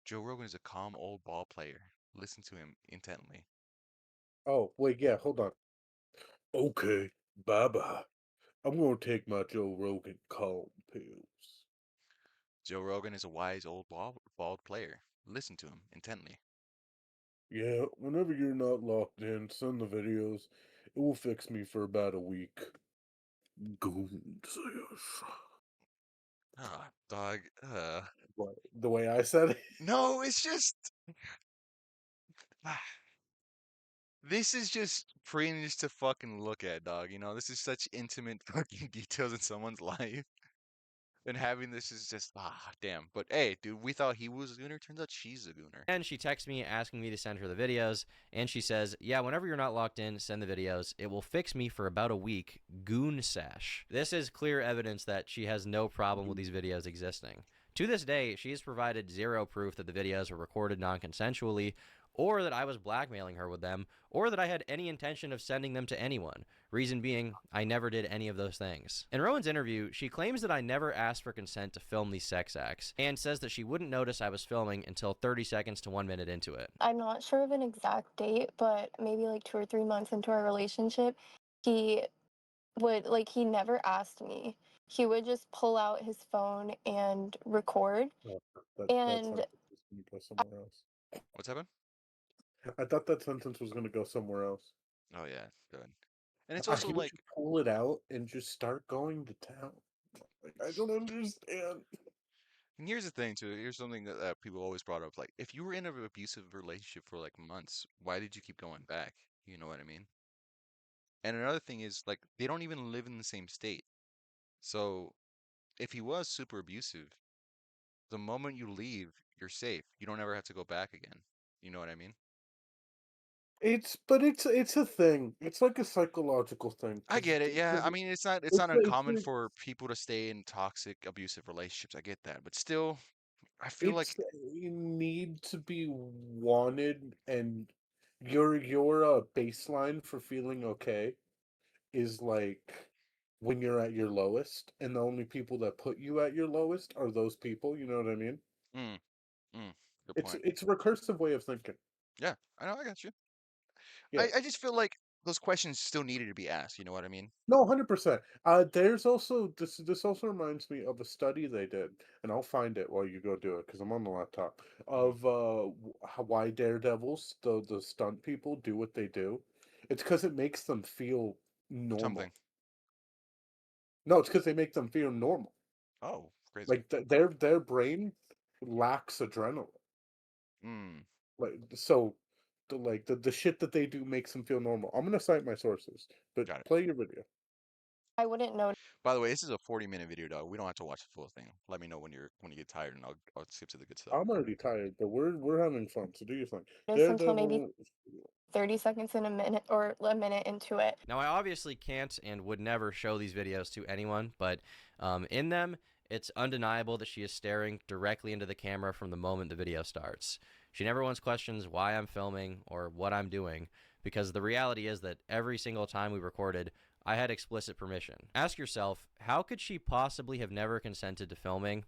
Speaker 1: Joe Rogan is a calm old ball player. Listen to him intently.
Speaker 2: Oh, wait, yeah, hold on. Okay, bye-bye. I'm gonna take my Joe Rogan calm pills.
Speaker 1: Joe Rogan is a wise old bald player. Listen to him intently.
Speaker 2: Yeah, whenever you're not locked in, send the videos. It will fix me for about a week. Goons, yes.
Speaker 1: Ah, dog.
Speaker 2: What, the way I said it?
Speaker 1: No, it's just this is just cringe to fucking look at, dog. You know, this is such intimate fucking details in someone's life. And having this is just damn. But hey, dude, we thought he was a gooner. Turns out she's a gooner.
Speaker 4: And she texts me asking me to send her the videos, and she says, yeah, whenever you're not locked in, send the videos. It will fix me for about a week. Goon sash. This is clear evidence that she has no problem with these videos existing. To this day, she has provided zero proof that the videos were recorded non-consensually, or that I was blackmailing her with them, or that I had any intention of sending them to anyone. Reason being, I never did any of those things. In Rowan's interview, she claims that I never asked for consent to film these sex acts, and says that she wouldn't notice I was filming until 30 seconds to 1 minute into it.
Speaker 11: I'm not sure of an exact date, but maybe like 2 or 3 months into our relationship, he he never asked me. He would just pull out his phone and record.
Speaker 2: Oh, that
Speaker 11: And
Speaker 2: sentence was gonna go somewhere else.
Speaker 1: What's happened?
Speaker 2: I thought that sentence was gonna go somewhere else.
Speaker 1: Oh yeah, good. And it's also
Speaker 2: He would
Speaker 1: like,
Speaker 2: just pull it out and just start going to town. Like, I don't understand.
Speaker 1: and here's the thing too. Here's something that people always brought up. Like, if you were in an abusive relationship for like months, why did you keep going back? You know what I mean? And another thing is like they don't even live in the same state. So if he was super abusive, the moment you leave, you're safe. You don't ever have to go back again. You know what I mean?
Speaker 2: It's a thing. It's like a psychological thing
Speaker 1: I
Speaker 2: because
Speaker 1: get it. Yeah. I mean, it's not
Speaker 2: it's
Speaker 1: uncommon
Speaker 2: like
Speaker 1: for people to stay in toxic, abusive relationships. I get that. But still, I feel
Speaker 2: it's
Speaker 1: like
Speaker 2: you need to be wanted, and your baseline for feeling okay is like when you're at your lowest, and the only people that put you at your lowest are those people. You know what I mean?
Speaker 1: mm, good
Speaker 2: It's
Speaker 1: point.
Speaker 2: it's a recursive way of thinking.
Speaker 1: Yeah, I know, I got you.
Speaker 2: Yeah.
Speaker 1: I just feel like those questions still needed to be asked, you know what I mean?
Speaker 2: No, 100%. There's also this also reminds me of a study they did, and I'll find it while you go do it because I'm on the laptop.
Speaker 1: Mhm.
Speaker 2: Of why daredevils, the stunt people, do what they do. It's because it makes them feel normal.
Speaker 1: Something.
Speaker 2: No, it's because they make them feel normal.
Speaker 1: Oh, crazy.
Speaker 2: Like their brain lacks adrenaline.
Speaker 1: Mm,
Speaker 2: Like so, the shit that they do makes them feel normal. I'm gonna cite my sources, but
Speaker 1: got it.
Speaker 2: play your video.
Speaker 11: I wouldn't know.
Speaker 1: By the way, this is a 40-minute video, dog. We don't have to watch the full thing. Let me know when you get tired, and I'll skip to the good stuff.
Speaker 2: I'm already tired, but we're having fun. So do your thing.
Speaker 11: Notice until maybe
Speaker 2: Daredevil.
Speaker 11: 30 seconds in a minute or a minute into it.
Speaker 4: Now, I obviously can't and would never show these videos to anyone, but in them, it's undeniable that she is staring directly into the camera from the moment the video starts. She never once questions why I'm filming or what I'm doing, because the reality is that every single time we recorded, I had explicit permission. Ask yourself, how could she possibly have never consented to filming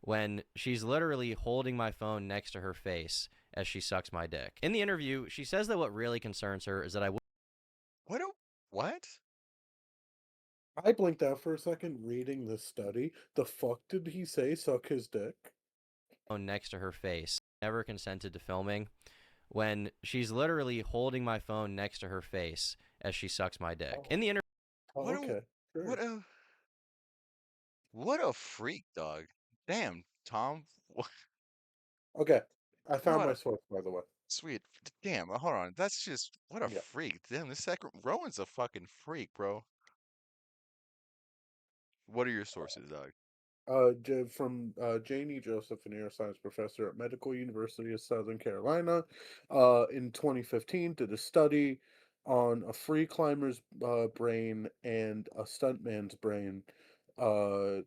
Speaker 4: when she's literally holding my phone next to her face as she sucks my dick? In the interview, she says that what really concerns her is that I
Speaker 1: What? What?
Speaker 2: I blinked out for a second reading this study. The fuck did he say? Suck his dick?
Speaker 4: phone next to her face. Never consented to filming when she's literally holding my phone next to her face as she sucks my dick. In the interview,
Speaker 2: Oh,
Speaker 1: What a
Speaker 2: okay. Sure.
Speaker 1: what a what a freak, dog. Damn, Tom.
Speaker 2: Okay. I found
Speaker 1: What
Speaker 2: my
Speaker 1: a
Speaker 2: source, by the way.
Speaker 1: sweet. Damn, hold on. That's just what a
Speaker 2: Yeah.
Speaker 1: freak. Damn, this second Rowan's a fucking freak, bro. What are your sources, dog?
Speaker 2: From Janie Joseph, a neuroscience professor at Medical University of Southern Carolina, in 2015, did a study on a free climber's brain and a stuntman's brain. Uh,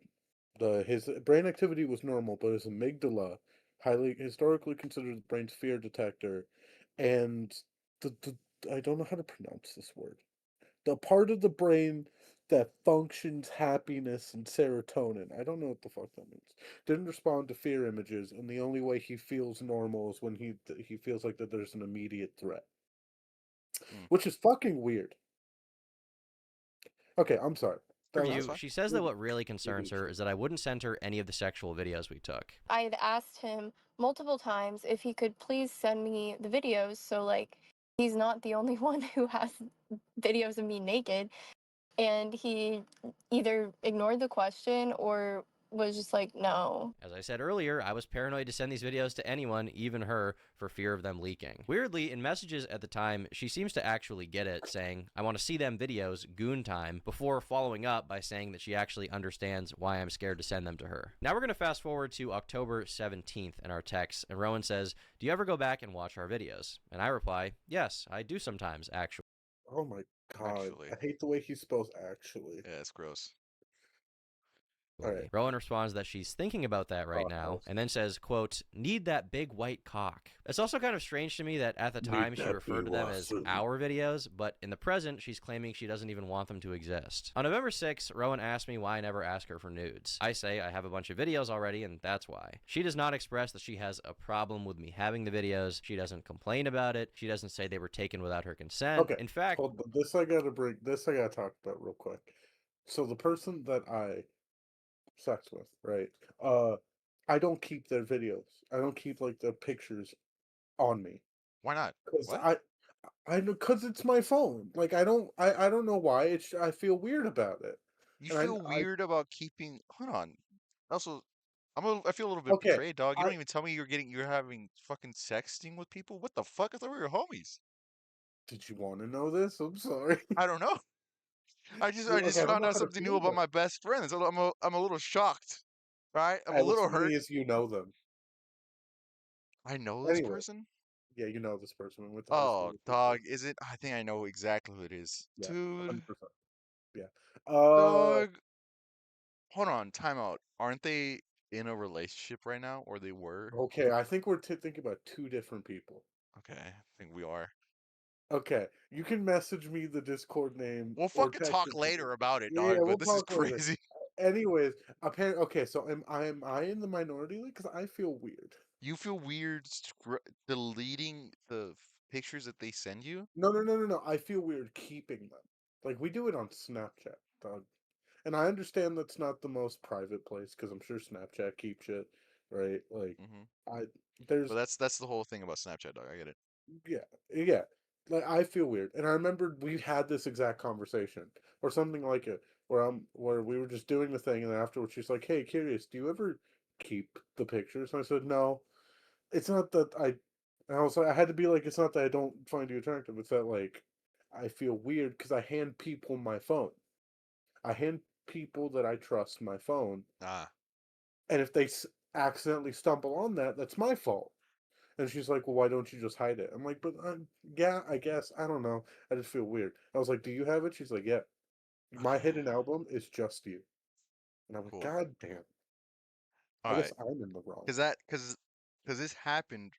Speaker 2: his brain activity was normal, but his amygdala, highly historically considered the brain's fear detector, and the I don't know how to pronounce this word. The part of the brain that functions happiness and serotonin. I don't know what the fuck that means. Didn't respond to fear images, and the only way he feels normal is when he feels like that there's an immediate threat,
Speaker 1: Hmm.
Speaker 2: which is fucking weird. Okay, I'm sorry. That was
Speaker 4: Review,
Speaker 2: a
Speaker 4: she says that what really
Speaker 2: really
Speaker 4: concerns her
Speaker 2: shit.
Speaker 4: is that I wouldn't send her any of the sexual videos we took.
Speaker 11: I had asked him multiple times if he could please send me the videos, so like he's not the only one who has videos of me naked, and he either ignored the question or was just like, no.
Speaker 4: As I said earlier, I was paranoid to send these videos to anyone, even her, for fear of them leaking. Weirdly, in messages at the time, she seems to actually get it, saying, I want to see them videos, goon time, before following up by saying that she actually understands why I'm scared to send them to her. Now we're going to fast forward to October 17th in our text, and Rowan says, do you ever go back and watch our videos? And I reply, yes, I do sometimes, actually.
Speaker 2: Oh my god.
Speaker 1: Actually.
Speaker 2: I hate the way he spells actually.
Speaker 1: Yeah, it's gross.
Speaker 2: Alright.
Speaker 4: Rowan responds that she's thinking about that right now, and then says, quote, need that big white cock. It's also kind of strange to me that at the time she referred to them as our videos, but in the present, she's claiming she doesn't even want them to exist. On November 6th, Rowan asked me why I never ask her for nudes. I say I have a bunch of videos already, and that's why. She does not express that she has a problem with me having the videos. She doesn't complain about it. She doesn't say they were taken without her consent.
Speaker 2: Okay.
Speaker 4: In fact,
Speaker 2: hold on. This I gotta talk about real quick. So the person that I sex with, right? I don't keep their videos. I don't keep like the pictures on me.
Speaker 1: Why not?
Speaker 2: Because
Speaker 1: What?
Speaker 2: I know, because it's my phone. Like I don't know why. I feel weird about it.
Speaker 1: You
Speaker 2: And
Speaker 1: feel weird about keeping. Hold on. Also, I feel a little bit
Speaker 2: okay.
Speaker 1: betrayed, dog. You
Speaker 2: I
Speaker 1: don't even tell me you're having fucking sexting with people. What the fuck? I thought we were homies.
Speaker 2: Did you want to know this? I'm sorry.
Speaker 1: I don't know. I
Speaker 2: Okay,
Speaker 1: just
Speaker 2: I don't
Speaker 1: found
Speaker 2: know
Speaker 1: out
Speaker 2: how to
Speaker 1: something new
Speaker 2: feel
Speaker 1: about
Speaker 2: about
Speaker 1: my best friend. So I'm a little shocked. Right? I'm a
Speaker 2: it. What's
Speaker 1: little
Speaker 2: funny
Speaker 1: hurt.
Speaker 2: is you know them.
Speaker 1: I know this
Speaker 2: Anyway,
Speaker 1: person.
Speaker 2: yeah, you know this person. We went to high school
Speaker 1: Oh,
Speaker 2: with each other.
Speaker 1: dog, is it? I think I know exactly who it is.
Speaker 2: Yeah,
Speaker 1: Dude,
Speaker 2: 100%. Yeah.
Speaker 1: dog. Hold on, time out. Aren't they in a relationship right now, or they were?
Speaker 2: Okay, I think we're thinking about two different people.
Speaker 1: Okay, I think we are.
Speaker 2: Okay, you can message me the Discord name
Speaker 1: We'll
Speaker 2: or
Speaker 1: fucking
Speaker 2: text
Speaker 1: talk
Speaker 2: it to me.
Speaker 1: later about it,
Speaker 2: Yeah,
Speaker 1: dog.
Speaker 2: we'll
Speaker 1: But this is
Speaker 2: talk later.
Speaker 1: crazy.
Speaker 2: Anyways, apparently, okay, so am I in the minority league? Because I feel weird.
Speaker 1: You feel weird deleting the pictures that they send you?
Speaker 2: No, no, no, no, no. I feel weird keeping them. Like we do it on Snapchat, dog. And I understand that's not the most private place because I'm sure Snapchat keeps it, right? Like
Speaker 1: Hmm.
Speaker 2: I
Speaker 1: But
Speaker 2: there's
Speaker 1: that's the whole thing about Snapchat, dog. I get it.
Speaker 2: yeah, yeah. Like I feel weird, and I remember we had this exact conversation or something like it, where we were just doing the thing, and then afterwards she's like, "Hey, curious, do you ever keep the pictures?" And I said, "No, it's not that I." And I was like, I had to be like, "It's not that I don't find you attractive. It's that like I feel weird because I hand people my phone. I hand people that I trust my phone,
Speaker 1: Ah,
Speaker 2: and if they accidentally stumble on that, that's my fault." And she's like, "Well, why don't you just hide it?" I'm like, "But yeah, I guess I don't know. I just feel weird." I was like, "Do you have it?" She's like, "Yeah. My
Speaker 1: okay,
Speaker 2: hidden album is just you." And I'm like,
Speaker 1: cool.
Speaker 2: "God damn.
Speaker 1: All
Speaker 2: I guess
Speaker 1: right,
Speaker 2: I'm in the wrong."
Speaker 1: because this happened.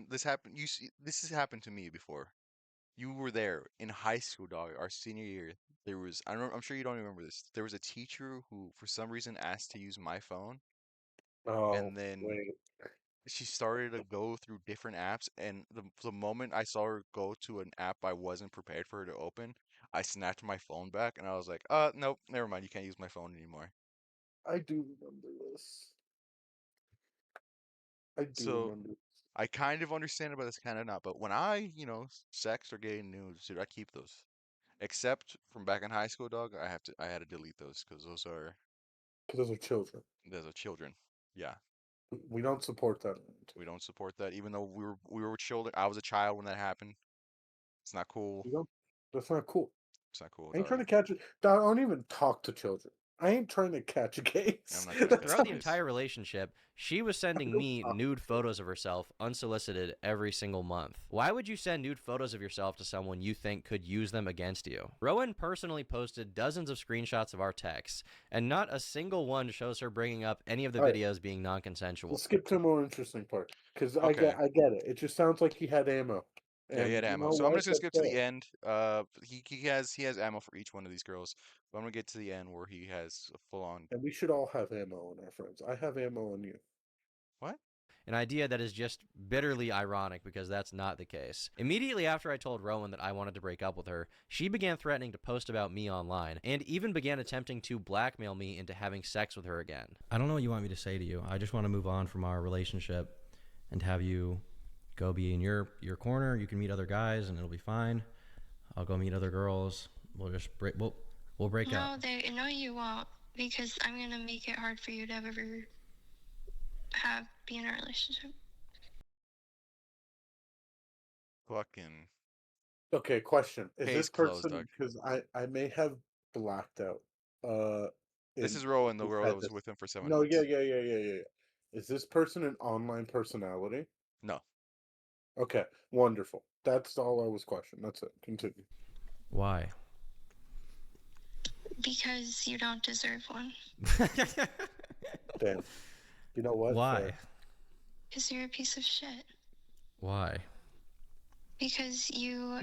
Speaker 1: This happened. You see, this has happened to me before. You were there in high school, dog. Our senior year, there was. I'm sure you don't remember this. There was a teacher who, for some reason, asked to use my phone,
Speaker 2: Oh
Speaker 1: and then
Speaker 2: wait,
Speaker 1: she started to go through different apps. And the moment I saw her go to an app I wasn't prepared for her to open, I snatched my phone back, and I was like, nope, never mind. You can't use my phone anymore."
Speaker 2: I do remember this. I do
Speaker 1: So
Speaker 2: remember this.
Speaker 1: I kind of understand it, but it's kind of not. But when sex or gay news, dude, I keep those. Except from back in high school, dog, I had to delete those because
Speaker 2: Because those are children.
Speaker 1: those are children. Yeah,
Speaker 2: We don't support that.
Speaker 1: we don't support that. Even though we were children, I was a child when that happened. It's not cool.
Speaker 2: We don't. That's not cool.
Speaker 1: It's not cool,
Speaker 2: I ain't
Speaker 1: dog.
Speaker 2: trying to catch it. I don't even talk to children. I ain't trying to catch
Speaker 1: I'm
Speaker 2: gays.
Speaker 1: not trying to catch
Speaker 2: That's
Speaker 1: a
Speaker 4: Throughout
Speaker 2: how
Speaker 4: the
Speaker 1: case.
Speaker 4: entire relationship, she was
Speaker 2: I
Speaker 4: sending
Speaker 2: don't
Speaker 4: me
Speaker 2: talk
Speaker 4: nude
Speaker 2: to children.
Speaker 4: photos of herself unsolicited every single month. Why would you send nude photos of yourself to someone you think could use them against you? Rowan personally posted dozens of screenshots of our texts, and not a single one shows her bringing up any of the
Speaker 2: All right,
Speaker 4: videos being non-consensual.
Speaker 2: let's skip to a more interesting part because
Speaker 1: Okay,
Speaker 2: I get it. It just sounds like he had ammo.
Speaker 1: Yeah, he
Speaker 2: And
Speaker 1: had
Speaker 2: you
Speaker 1: ammo.
Speaker 2: know
Speaker 1: So I'm
Speaker 2: what?
Speaker 1: just gonna
Speaker 2: That's
Speaker 1: skip to the
Speaker 2: it.
Speaker 1: end. He has ammo for each one of these girls. But I'm gonna get to the end where he has a full on
Speaker 2: And we should all have ammo on our friends. I have ammo on you.
Speaker 1: what?
Speaker 4: An idea that is just bitterly ironic because that's not the case. Immediately after I told Rowan that I wanted to break up with her, she began threatening to post about me online and even began attempting to blackmail me into having sex with her again. I don't know what you want me to say to you. I just want to move on from our relationship and have you go be in your corner. You can meet other guys and it'll be fine. I'll go meet other girls. We'll just we'll break up.
Speaker 11: No, you won't, because I'm gonna make it hard for you to ever be in a relationship.
Speaker 1: Fucking
Speaker 2: Okay, question. Is this
Speaker 1: case closed,
Speaker 2: person,
Speaker 1: dog.
Speaker 2: because I may have blacked out
Speaker 1: This
Speaker 2: in
Speaker 1: is Rowan, the
Speaker 2: who
Speaker 1: girl that
Speaker 2: said
Speaker 1: was
Speaker 2: this.
Speaker 1: with him for 7
Speaker 2: No, yeah,
Speaker 1: months.
Speaker 2: yeah, yeah, yeah, yeah, yeah. Is this person an online personality?
Speaker 1: No.
Speaker 2: Okay, wonderful. That's all I was questioning. That's it. Continue.
Speaker 4: Why?
Speaker 11: Because you don't deserve one.
Speaker 2: Damn. You know what?
Speaker 4: Why?
Speaker 2: Fair.
Speaker 11: Because you're a piece of shit.
Speaker 4: Why?
Speaker 11: Because you,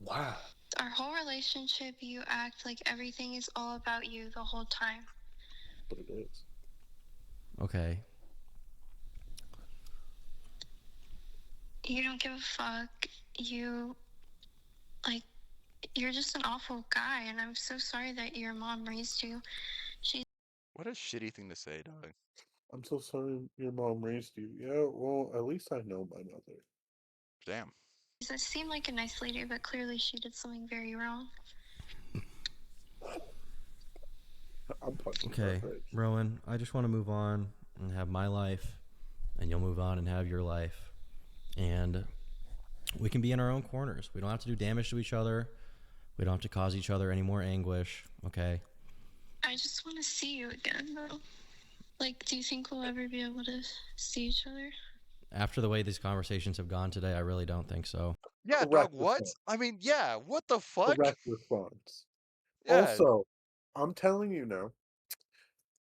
Speaker 2: Wow.
Speaker 11: our whole relationship, you act like everything is all about you the whole time.
Speaker 2: But it is.
Speaker 4: Okay.
Speaker 11: You don't give a fuck. You're just an awful guy, and I'm so sorry that your mom raised you.
Speaker 1: What a shitty thing to say, dog.
Speaker 2: I'm so sorry your mom raised you. Yeah, well, at least I know my mother.
Speaker 1: Damn.
Speaker 11: She seemed like a nice lady, but clearly she did something very wrong.
Speaker 2: I'm punching
Speaker 4: Okay,
Speaker 2: her.
Speaker 4: Rowan, I just want to move on and have my life, and you'll move on and have your life. And we can be in our own corners. We don't have to do damage to each other. We don't have to cause each other any more anguish, okay?
Speaker 11: I just want to see you again, though. Like, do you think we'll ever be able to see each other?
Speaker 4: After the way these conversations have gone today, I really don't think so.
Speaker 1: Yeah, dog,
Speaker 2: Correct
Speaker 1: what?
Speaker 2: response.
Speaker 1: I mean, yeah, what the fuck?
Speaker 2: Correct response.
Speaker 1: Yeah,
Speaker 2: Also, I'm telling you now,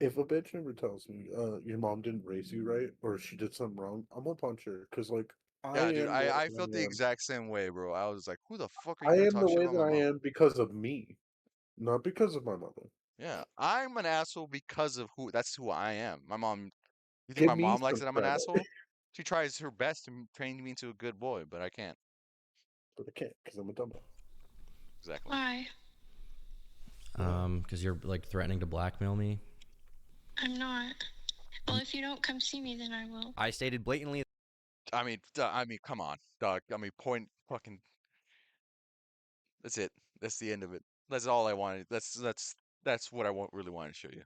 Speaker 2: if a bitch ever tells me, your mom didn't raise you right, or she did something wrong, I'm gonna punch her. Because, like, I
Speaker 1: yeah, dude,
Speaker 2: am what
Speaker 1: I felt the
Speaker 2: I am.
Speaker 1: exact same way, bro. I was like, who the fuck are you
Speaker 2: I
Speaker 1: gonna
Speaker 2: am
Speaker 1: talk
Speaker 2: the
Speaker 1: shit
Speaker 2: way
Speaker 1: about
Speaker 2: that
Speaker 1: my
Speaker 2: I
Speaker 1: mom?
Speaker 2: am because of me, not because of my mother.
Speaker 1: Yeah, I'm an asshole because of that's who I am. My mom, you think
Speaker 2: Give
Speaker 1: my
Speaker 2: me
Speaker 1: mom likes
Speaker 2: some
Speaker 1: that I'm an
Speaker 2: credit.
Speaker 1: asshole? She tries her best to train me into a good boy, but I can't.
Speaker 2: But I can't, because I'm a dumbass.
Speaker 1: Exactly.
Speaker 11: Why?
Speaker 4: Because you're, like, threatening to blackmail me.
Speaker 11: I'm not. Well, if you don't come see me, then I will.
Speaker 4: I stated blatantly.
Speaker 1: I mean, come on, dog. I mean, point fucking. That's it. That's the end of it. That's all I wanted. That's what I really wanted to show you.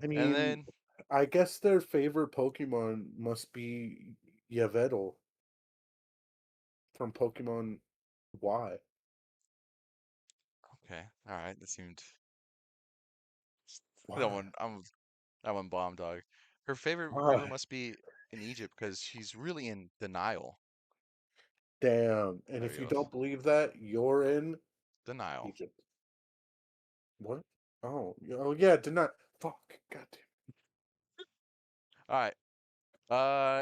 Speaker 2: I
Speaker 1: And
Speaker 2: mean,
Speaker 1: then,
Speaker 2: I guess their favorite Pokemon must be Yveltal from Pokemon Y.
Speaker 1: okay, all right, that seemed that
Speaker 2: Why?
Speaker 1: one. That one bomb, dog. Her favorite river
Speaker 2: Why?
Speaker 1: must be in Egypt because she's really in denial.
Speaker 2: Damn. And
Speaker 1: There
Speaker 2: if
Speaker 1: we
Speaker 2: you
Speaker 1: go.
Speaker 2: don't believe that, you're in
Speaker 1: Denial.
Speaker 2: Egypt. What? Oh yeah, did not. Fuck. Goddamn.
Speaker 1: All right.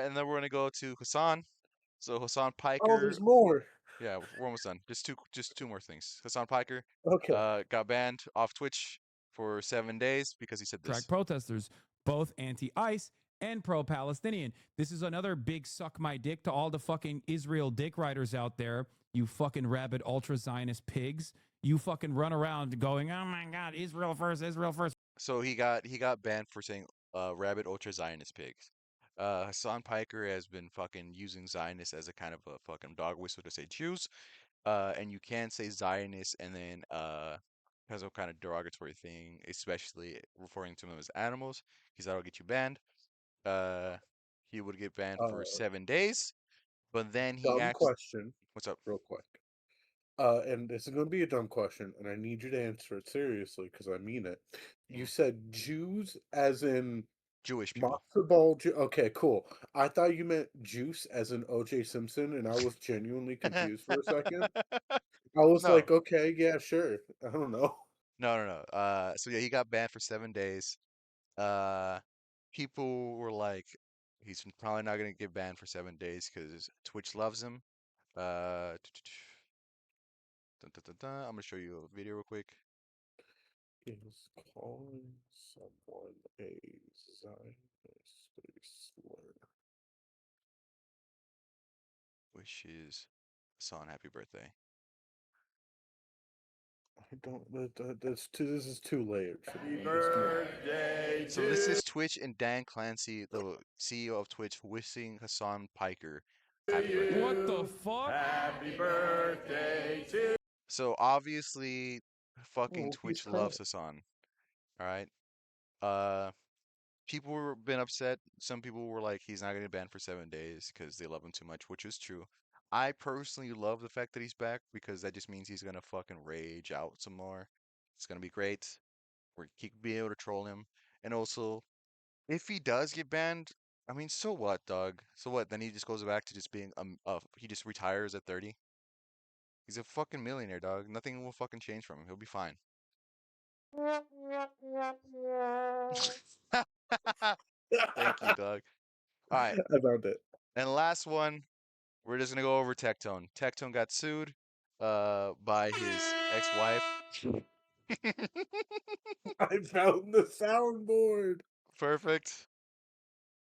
Speaker 1: And then we're gonna go to Hassan. So Hassan
Speaker 2: Oh,
Speaker 1: Piker.
Speaker 2: there's more.
Speaker 1: Yeah, we're almost done. Just two more things. Hassan Piker,
Speaker 2: Okay.
Speaker 1: got banned off Twitch for 7 days because he said
Speaker 12: Track
Speaker 1: this.
Speaker 12: protesters, both anti-ICE and pro-Palestinian. This is another big suck my dick to all the fucking Israel dick riders out there. You fucking rabid ultra-Zionist pigs. You fucking run around going, oh my God, Israel first, Israel first.
Speaker 1: So he got banned for saying rabid ultra Zionist pigs. Hassan Piker has been fucking using Zionist as a kind of a fucking dog whistle to say Jews. And you can say Zionist and then has a kind of derogatory thing, especially referring to them as animals, because that'll get you banned. Uh, he would get banned for
Speaker 2: Uh,
Speaker 1: 7 days, but then he
Speaker 2: dumb
Speaker 1: acts.
Speaker 2: question,
Speaker 1: What's up?
Speaker 2: real quick. And this is going to be a dumb question, and I need you to answer it seriously because I mean it. You
Speaker 1: Mhm.
Speaker 2: said Jews as in
Speaker 1: Jewish people.
Speaker 2: matzo ball. Okay, cool. I thought you meant juice as in O.J. Simpson, and I was genuinely confused for a second. I was
Speaker 1: No,
Speaker 2: like, okay, yeah, sure. I don't know.
Speaker 1: no. So yeah, he got banned for 7 days. Uh, People were like, he's probably not gonna get banned for 7 days because Twitch loves him. I'm gonna show you a video real quick.
Speaker 2: Is calling someone a Zionist slur.
Speaker 1: Wishes Hassan happy birthday.
Speaker 2: I don't. That's too. This is too layered for me.
Speaker 1: So this is Twitch and Dan Clancy, the CEO of Twitch, wishing Hassan Piker happy birthday.
Speaker 12: What the fuck?
Speaker 13: Happy birthday to.
Speaker 1: So obviously, fucking
Speaker 2: Oh, he's
Speaker 1: Twitch loves
Speaker 2: hot.
Speaker 1: Hassan. All right. People were been upset. Some people were like, he's not gonna ban for 7 days because they love him too much, which is true. I personally love the fact that he's back because that just means he's gonna fucking rage out some more. It's gonna be great. We're keep being able to troll him, and also, if he does get banned, I mean, so what, dog? So what? Then he just goes back to just being he just retires at 30. He's a fucking millionaire, dog. Nothing will fucking change from him. He'll be fine. Thank you, dog. All right.
Speaker 2: I found it.
Speaker 1: And last one, we're just gonna go over Tectone. Tectone got sued by his ex-wife.
Speaker 2: I found the soundboard.
Speaker 1: Perfect.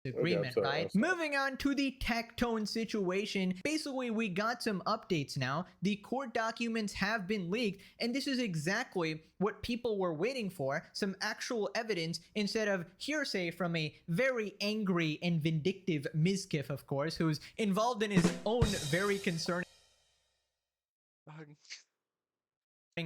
Speaker 14: Agreement,
Speaker 2: sorry,
Speaker 14: right? Moving on to the Tectone situation. Basically, we got some updates now. The court documents have been leaked, and this is exactly what people were waiting for, some actual evidence instead of hearsay from a very angry and vindictive Mizkif, of course, who's involved in his own very concerning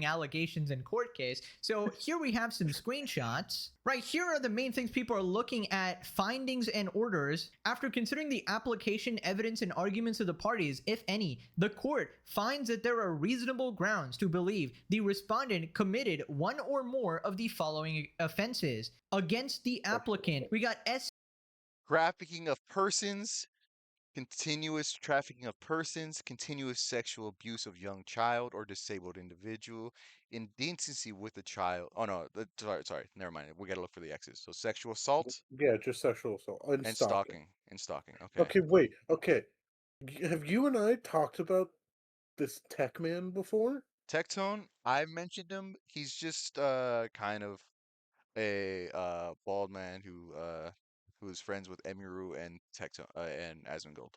Speaker 14: allegations in court case. So here we have some screenshots. Right here are the main things people are looking at: findings and orders. After considering the application, evidence, and arguments of the parties, if any, the court finds that there are reasonable grounds to believe the respondent committed one or more of the following offenses against the applicant. We got
Speaker 1: Trafficking of persons, continuous trafficking of persons, continuous sexual abuse of young child or disabled individual, indecency with a child. Oh no, sorry, never mind. We gotta look for the X's. So sexual assault
Speaker 2: Yeah, just sexual assault and
Speaker 1: and
Speaker 2: stalking.
Speaker 1: stalking. And stalking. Okay.
Speaker 2: Okay, wait. Okay, have you and I talked about this tech man before?
Speaker 1: Tectone, I mentioned him. He's just kind of a bald man who's friends with Emiru and Tectone and Asmongold.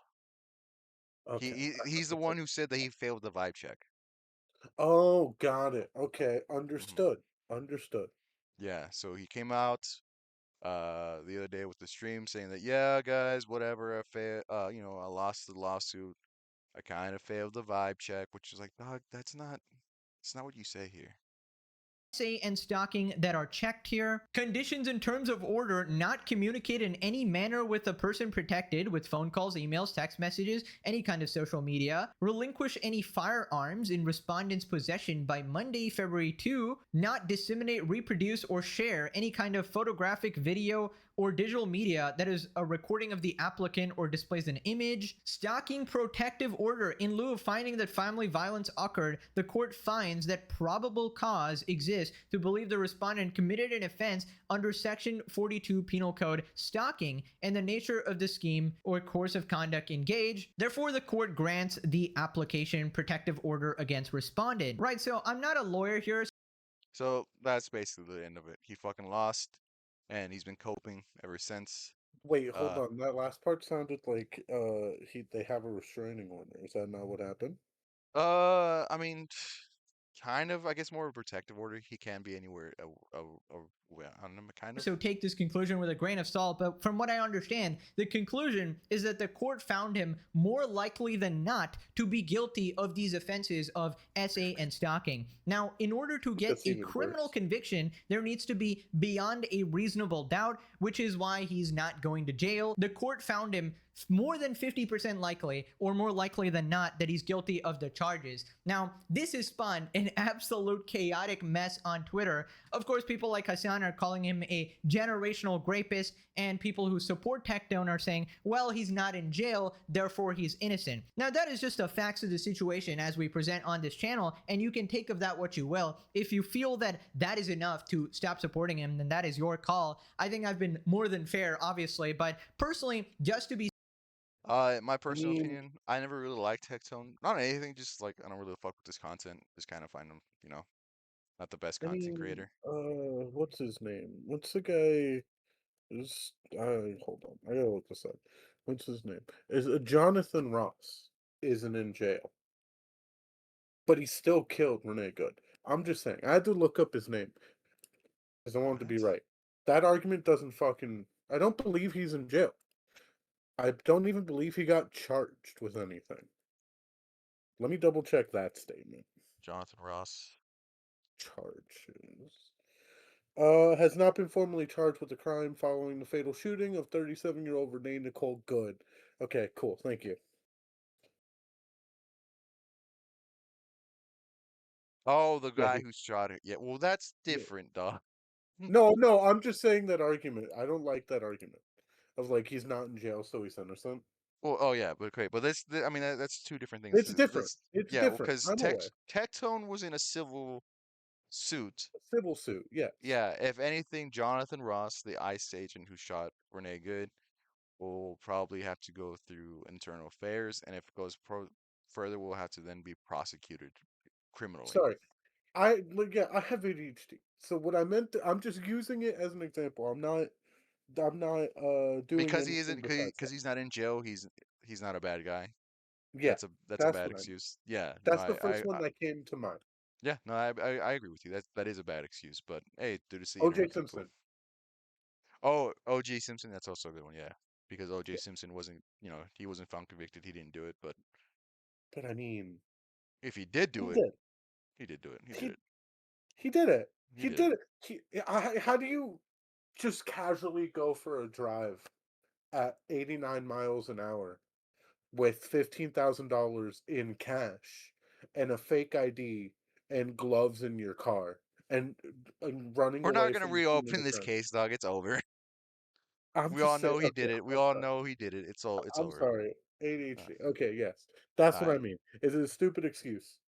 Speaker 2: Okay.
Speaker 1: He's the one who said that he failed the vibe check.
Speaker 2: Oh, got it. Okay,
Speaker 1: Mm-hmm.
Speaker 2: understood. Understood.
Speaker 1: Yeah, so he came out the other day with the stream saying that, yeah, guys, whatever, I lost the lawsuit. I kind of failed the vibe check, which is like, dog, that's not what you say here.
Speaker 14: and stalking that are checked here. Conditions in terms of order: not communicate in any manner with the person protected with phone calls, emails, text messages, any kind of social media. Relinquish any firearms in respondent's possession by Monday, February 2. Not disseminate, reproduce, or share any kind of photographic, video, or digital media that is a recording of the applicant or displays an image. Stalking protective order: in lieu of finding that family violence occurred, the court finds that probable cause exists to believe the respondent committed an offense under Section 42 Penal Code, stalking, and the nature of the scheme or course of conduct engaged. Therefore, the court grants the application protective order against respondent. Right, so I'm not a lawyer here.
Speaker 1: So that's basically the end of it. He fucking lost, and he's been coping ever since.
Speaker 2: Wait, hold on. That last part sounded like they have a restraining order. Is that not what happened?
Speaker 1: I mean, kind of. I guess more of a protective order. He can be anywhere. Well, I don't know, kind of.
Speaker 14: So take this conclusion with a grain of salt, but from what I understand, the conclusion is that the court found him more likely than not to be guilty of these offenses of SA and stalking. Now, in order to get a criminal conviction, there needs to be beyond a reasonable doubt, which is why he's not going to jail. The court found him more than 50% likely, or more likely than not, that he's guilty of the charges. Now, this has spawned an absolute chaotic mess on Twitter. Of course, people like Hassan are calling him a generational rapist, and people who support Tectone are saying, well, he's not in jail, therefore he's innocent. Now, that is just the facts of the situation as we present on this channel, and you can take of that what you will. If you feel that that is enough to stop supporting him, then that is your call. I think I've been more than fair, obviously, but personally, just to be
Speaker 1: My
Speaker 2: I
Speaker 1: personal
Speaker 2: mean,
Speaker 1: opinion, I never really liked Hectone. Not anything, just like I don't really fuck with this content. Just kind of find him, not the best content creator.
Speaker 2: what's his name? What's the guy? Hold on, I gotta look this up. What's his name? Is Jonathan Ross isn't in jail, but he still killed Renee Good. I'm just saying, I had to look up his name because I wanted to be
Speaker 1: What?
Speaker 2: right. That argument doesn't fucking. I don't believe he's in jail. I don't even believe he got charged with anything. Let me double check that statement.
Speaker 1: Jonathan Ross.
Speaker 2: Charges. Has not been formally charged with the crime following the fatal shooting of 37-year-old Renee Nicole Good. Okay, cool. Thank you.
Speaker 1: Oh, the
Speaker 2: Yeah,
Speaker 1: guy who shot it. Yeah, well, that's
Speaker 2: yeah.
Speaker 1: different, dog.
Speaker 2: No, I'm just saying that argument. I don't like that argument of like he's not in jail, so he's innocent.
Speaker 1: Well, oh yeah, but okay, but I mean, that's two different things.
Speaker 2: It's different. It's
Speaker 1: Yeah, well,
Speaker 2: different.
Speaker 1: because
Speaker 2: I'm aware.
Speaker 1: Tectone was in a civil suit.
Speaker 2: A civil suit, yes.
Speaker 1: Yeah, if anything, Jonathan Ross, the ICE agent who shot Renee Good, will probably have to go through internal affairs, and if it goes further, will have to then be prosecuted criminally.
Speaker 2: Sorry. I have ADHD. So what I meant I'm just using it as an example. I'm not doing
Speaker 1: Because he
Speaker 2: anything
Speaker 1: isn't,
Speaker 2: besides that.
Speaker 1: because he's not in jail, he's not a bad guy.
Speaker 2: Yeah,
Speaker 1: That's a
Speaker 2: that's
Speaker 1: bad
Speaker 2: what I mean.
Speaker 1: excuse. Yeah, no,
Speaker 2: That's the first one that came to mind.
Speaker 1: yeah, no, I agree with you. That is a bad excuse, but hey, due to the
Speaker 2: O.J.
Speaker 1: internet, people.
Speaker 2: Simpson.
Speaker 1: Oh, O.J. Simpson, that's also a good one, yeah. Because O.J. Simpson wasn't, he wasn't found convicted. He didn't do it, but
Speaker 2: But I mean,
Speaker 1: if he did
Speaker 2: he
Speaker 1: do it,
Speaker 2: did.
Speaker 1: he did do it. He did
Speaker 2: He
Speaker 1: it.
Speaker 2: he did it.
Speaker 1: He
Speaker 2: He
Speaker 1: did it.
Speaker 2: did it. How do you just casually go for a drive at 89 miles an hour with $15,000 in cash and a fake ID and gloves in your car and, running
Speaker 1: We're not
Speaker 2: away
Speaker 1: gonna
Speaker 2: from the scene of
Speaker 1: reopen
Speaker 2: the
Speaker 1: this
Speaker 2: crime?
Speaker 1: case, dog. It's over.
Speaker 2: I'm
Speaker 1: We
Speaker 2: just
Speaker 1: all
Speaker 2: saying.
Speaker 1: know he
Speaker 2: Okay,
Speaker 1: did it. We
Speaker 2: I'm
Speaker 1: all
Speaker 2: sorry.
Speaker 1: know he did it. It's
Speaker 2: I'm
Speaker 1: over.
Speaker 2: sorry.
Speaker 1: Uh,
Speaker 2: ADHD. Okay, yes, that's
Speaker 1: all
Speaker 2: what I
Speaker 1: right,
Speaker 2: mean. Is it a stupid excuse?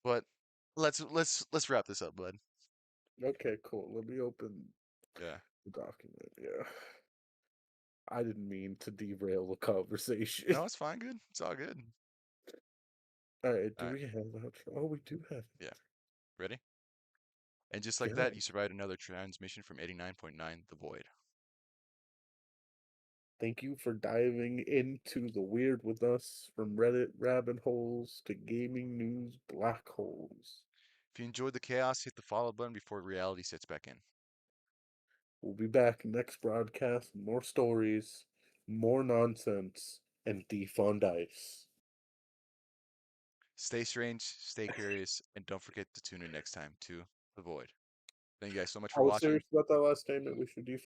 Speaker 1: but let's wrap this up, bud.
Speaker 2: Okay, cool. Let me open
Speaker 1: Yeah.
Speaker 2: the document. Yeah. I didn't mean to derail the conversation.
Speaker 1: No, it's fine. Good. It's all good.
Speaker 2: All right,
Speaker 1: All
Speaker 2: do
Speaker 1: right.
Speaker 2: we have that? Oh, we do have it.
Speaker 1: Yeah. Ready? And just like
Speaker 2: Yeah.
Speaker 1: that, you survived another transmission from 89.9 The Void.
Speaker 2: Thank you for diving into the weird with us, from Reddit rabbit holes to gaming news black holes.
Speaker 1: If you enjoyed the chaos, hit the follow button before reality sets back in.
Speaker 2: We'll be back next broadcast. More stories, more nonsense, and defund ice.
Speaker 1: Stay strange, stay curious, and don't forget to tune in next time to The Void. Thank you guys so much
Speaker 2: I
Speaker 1: for
Speaker 2: was
Speaker 1: watching.
Speaker 2: serious about that last statement. We should defund.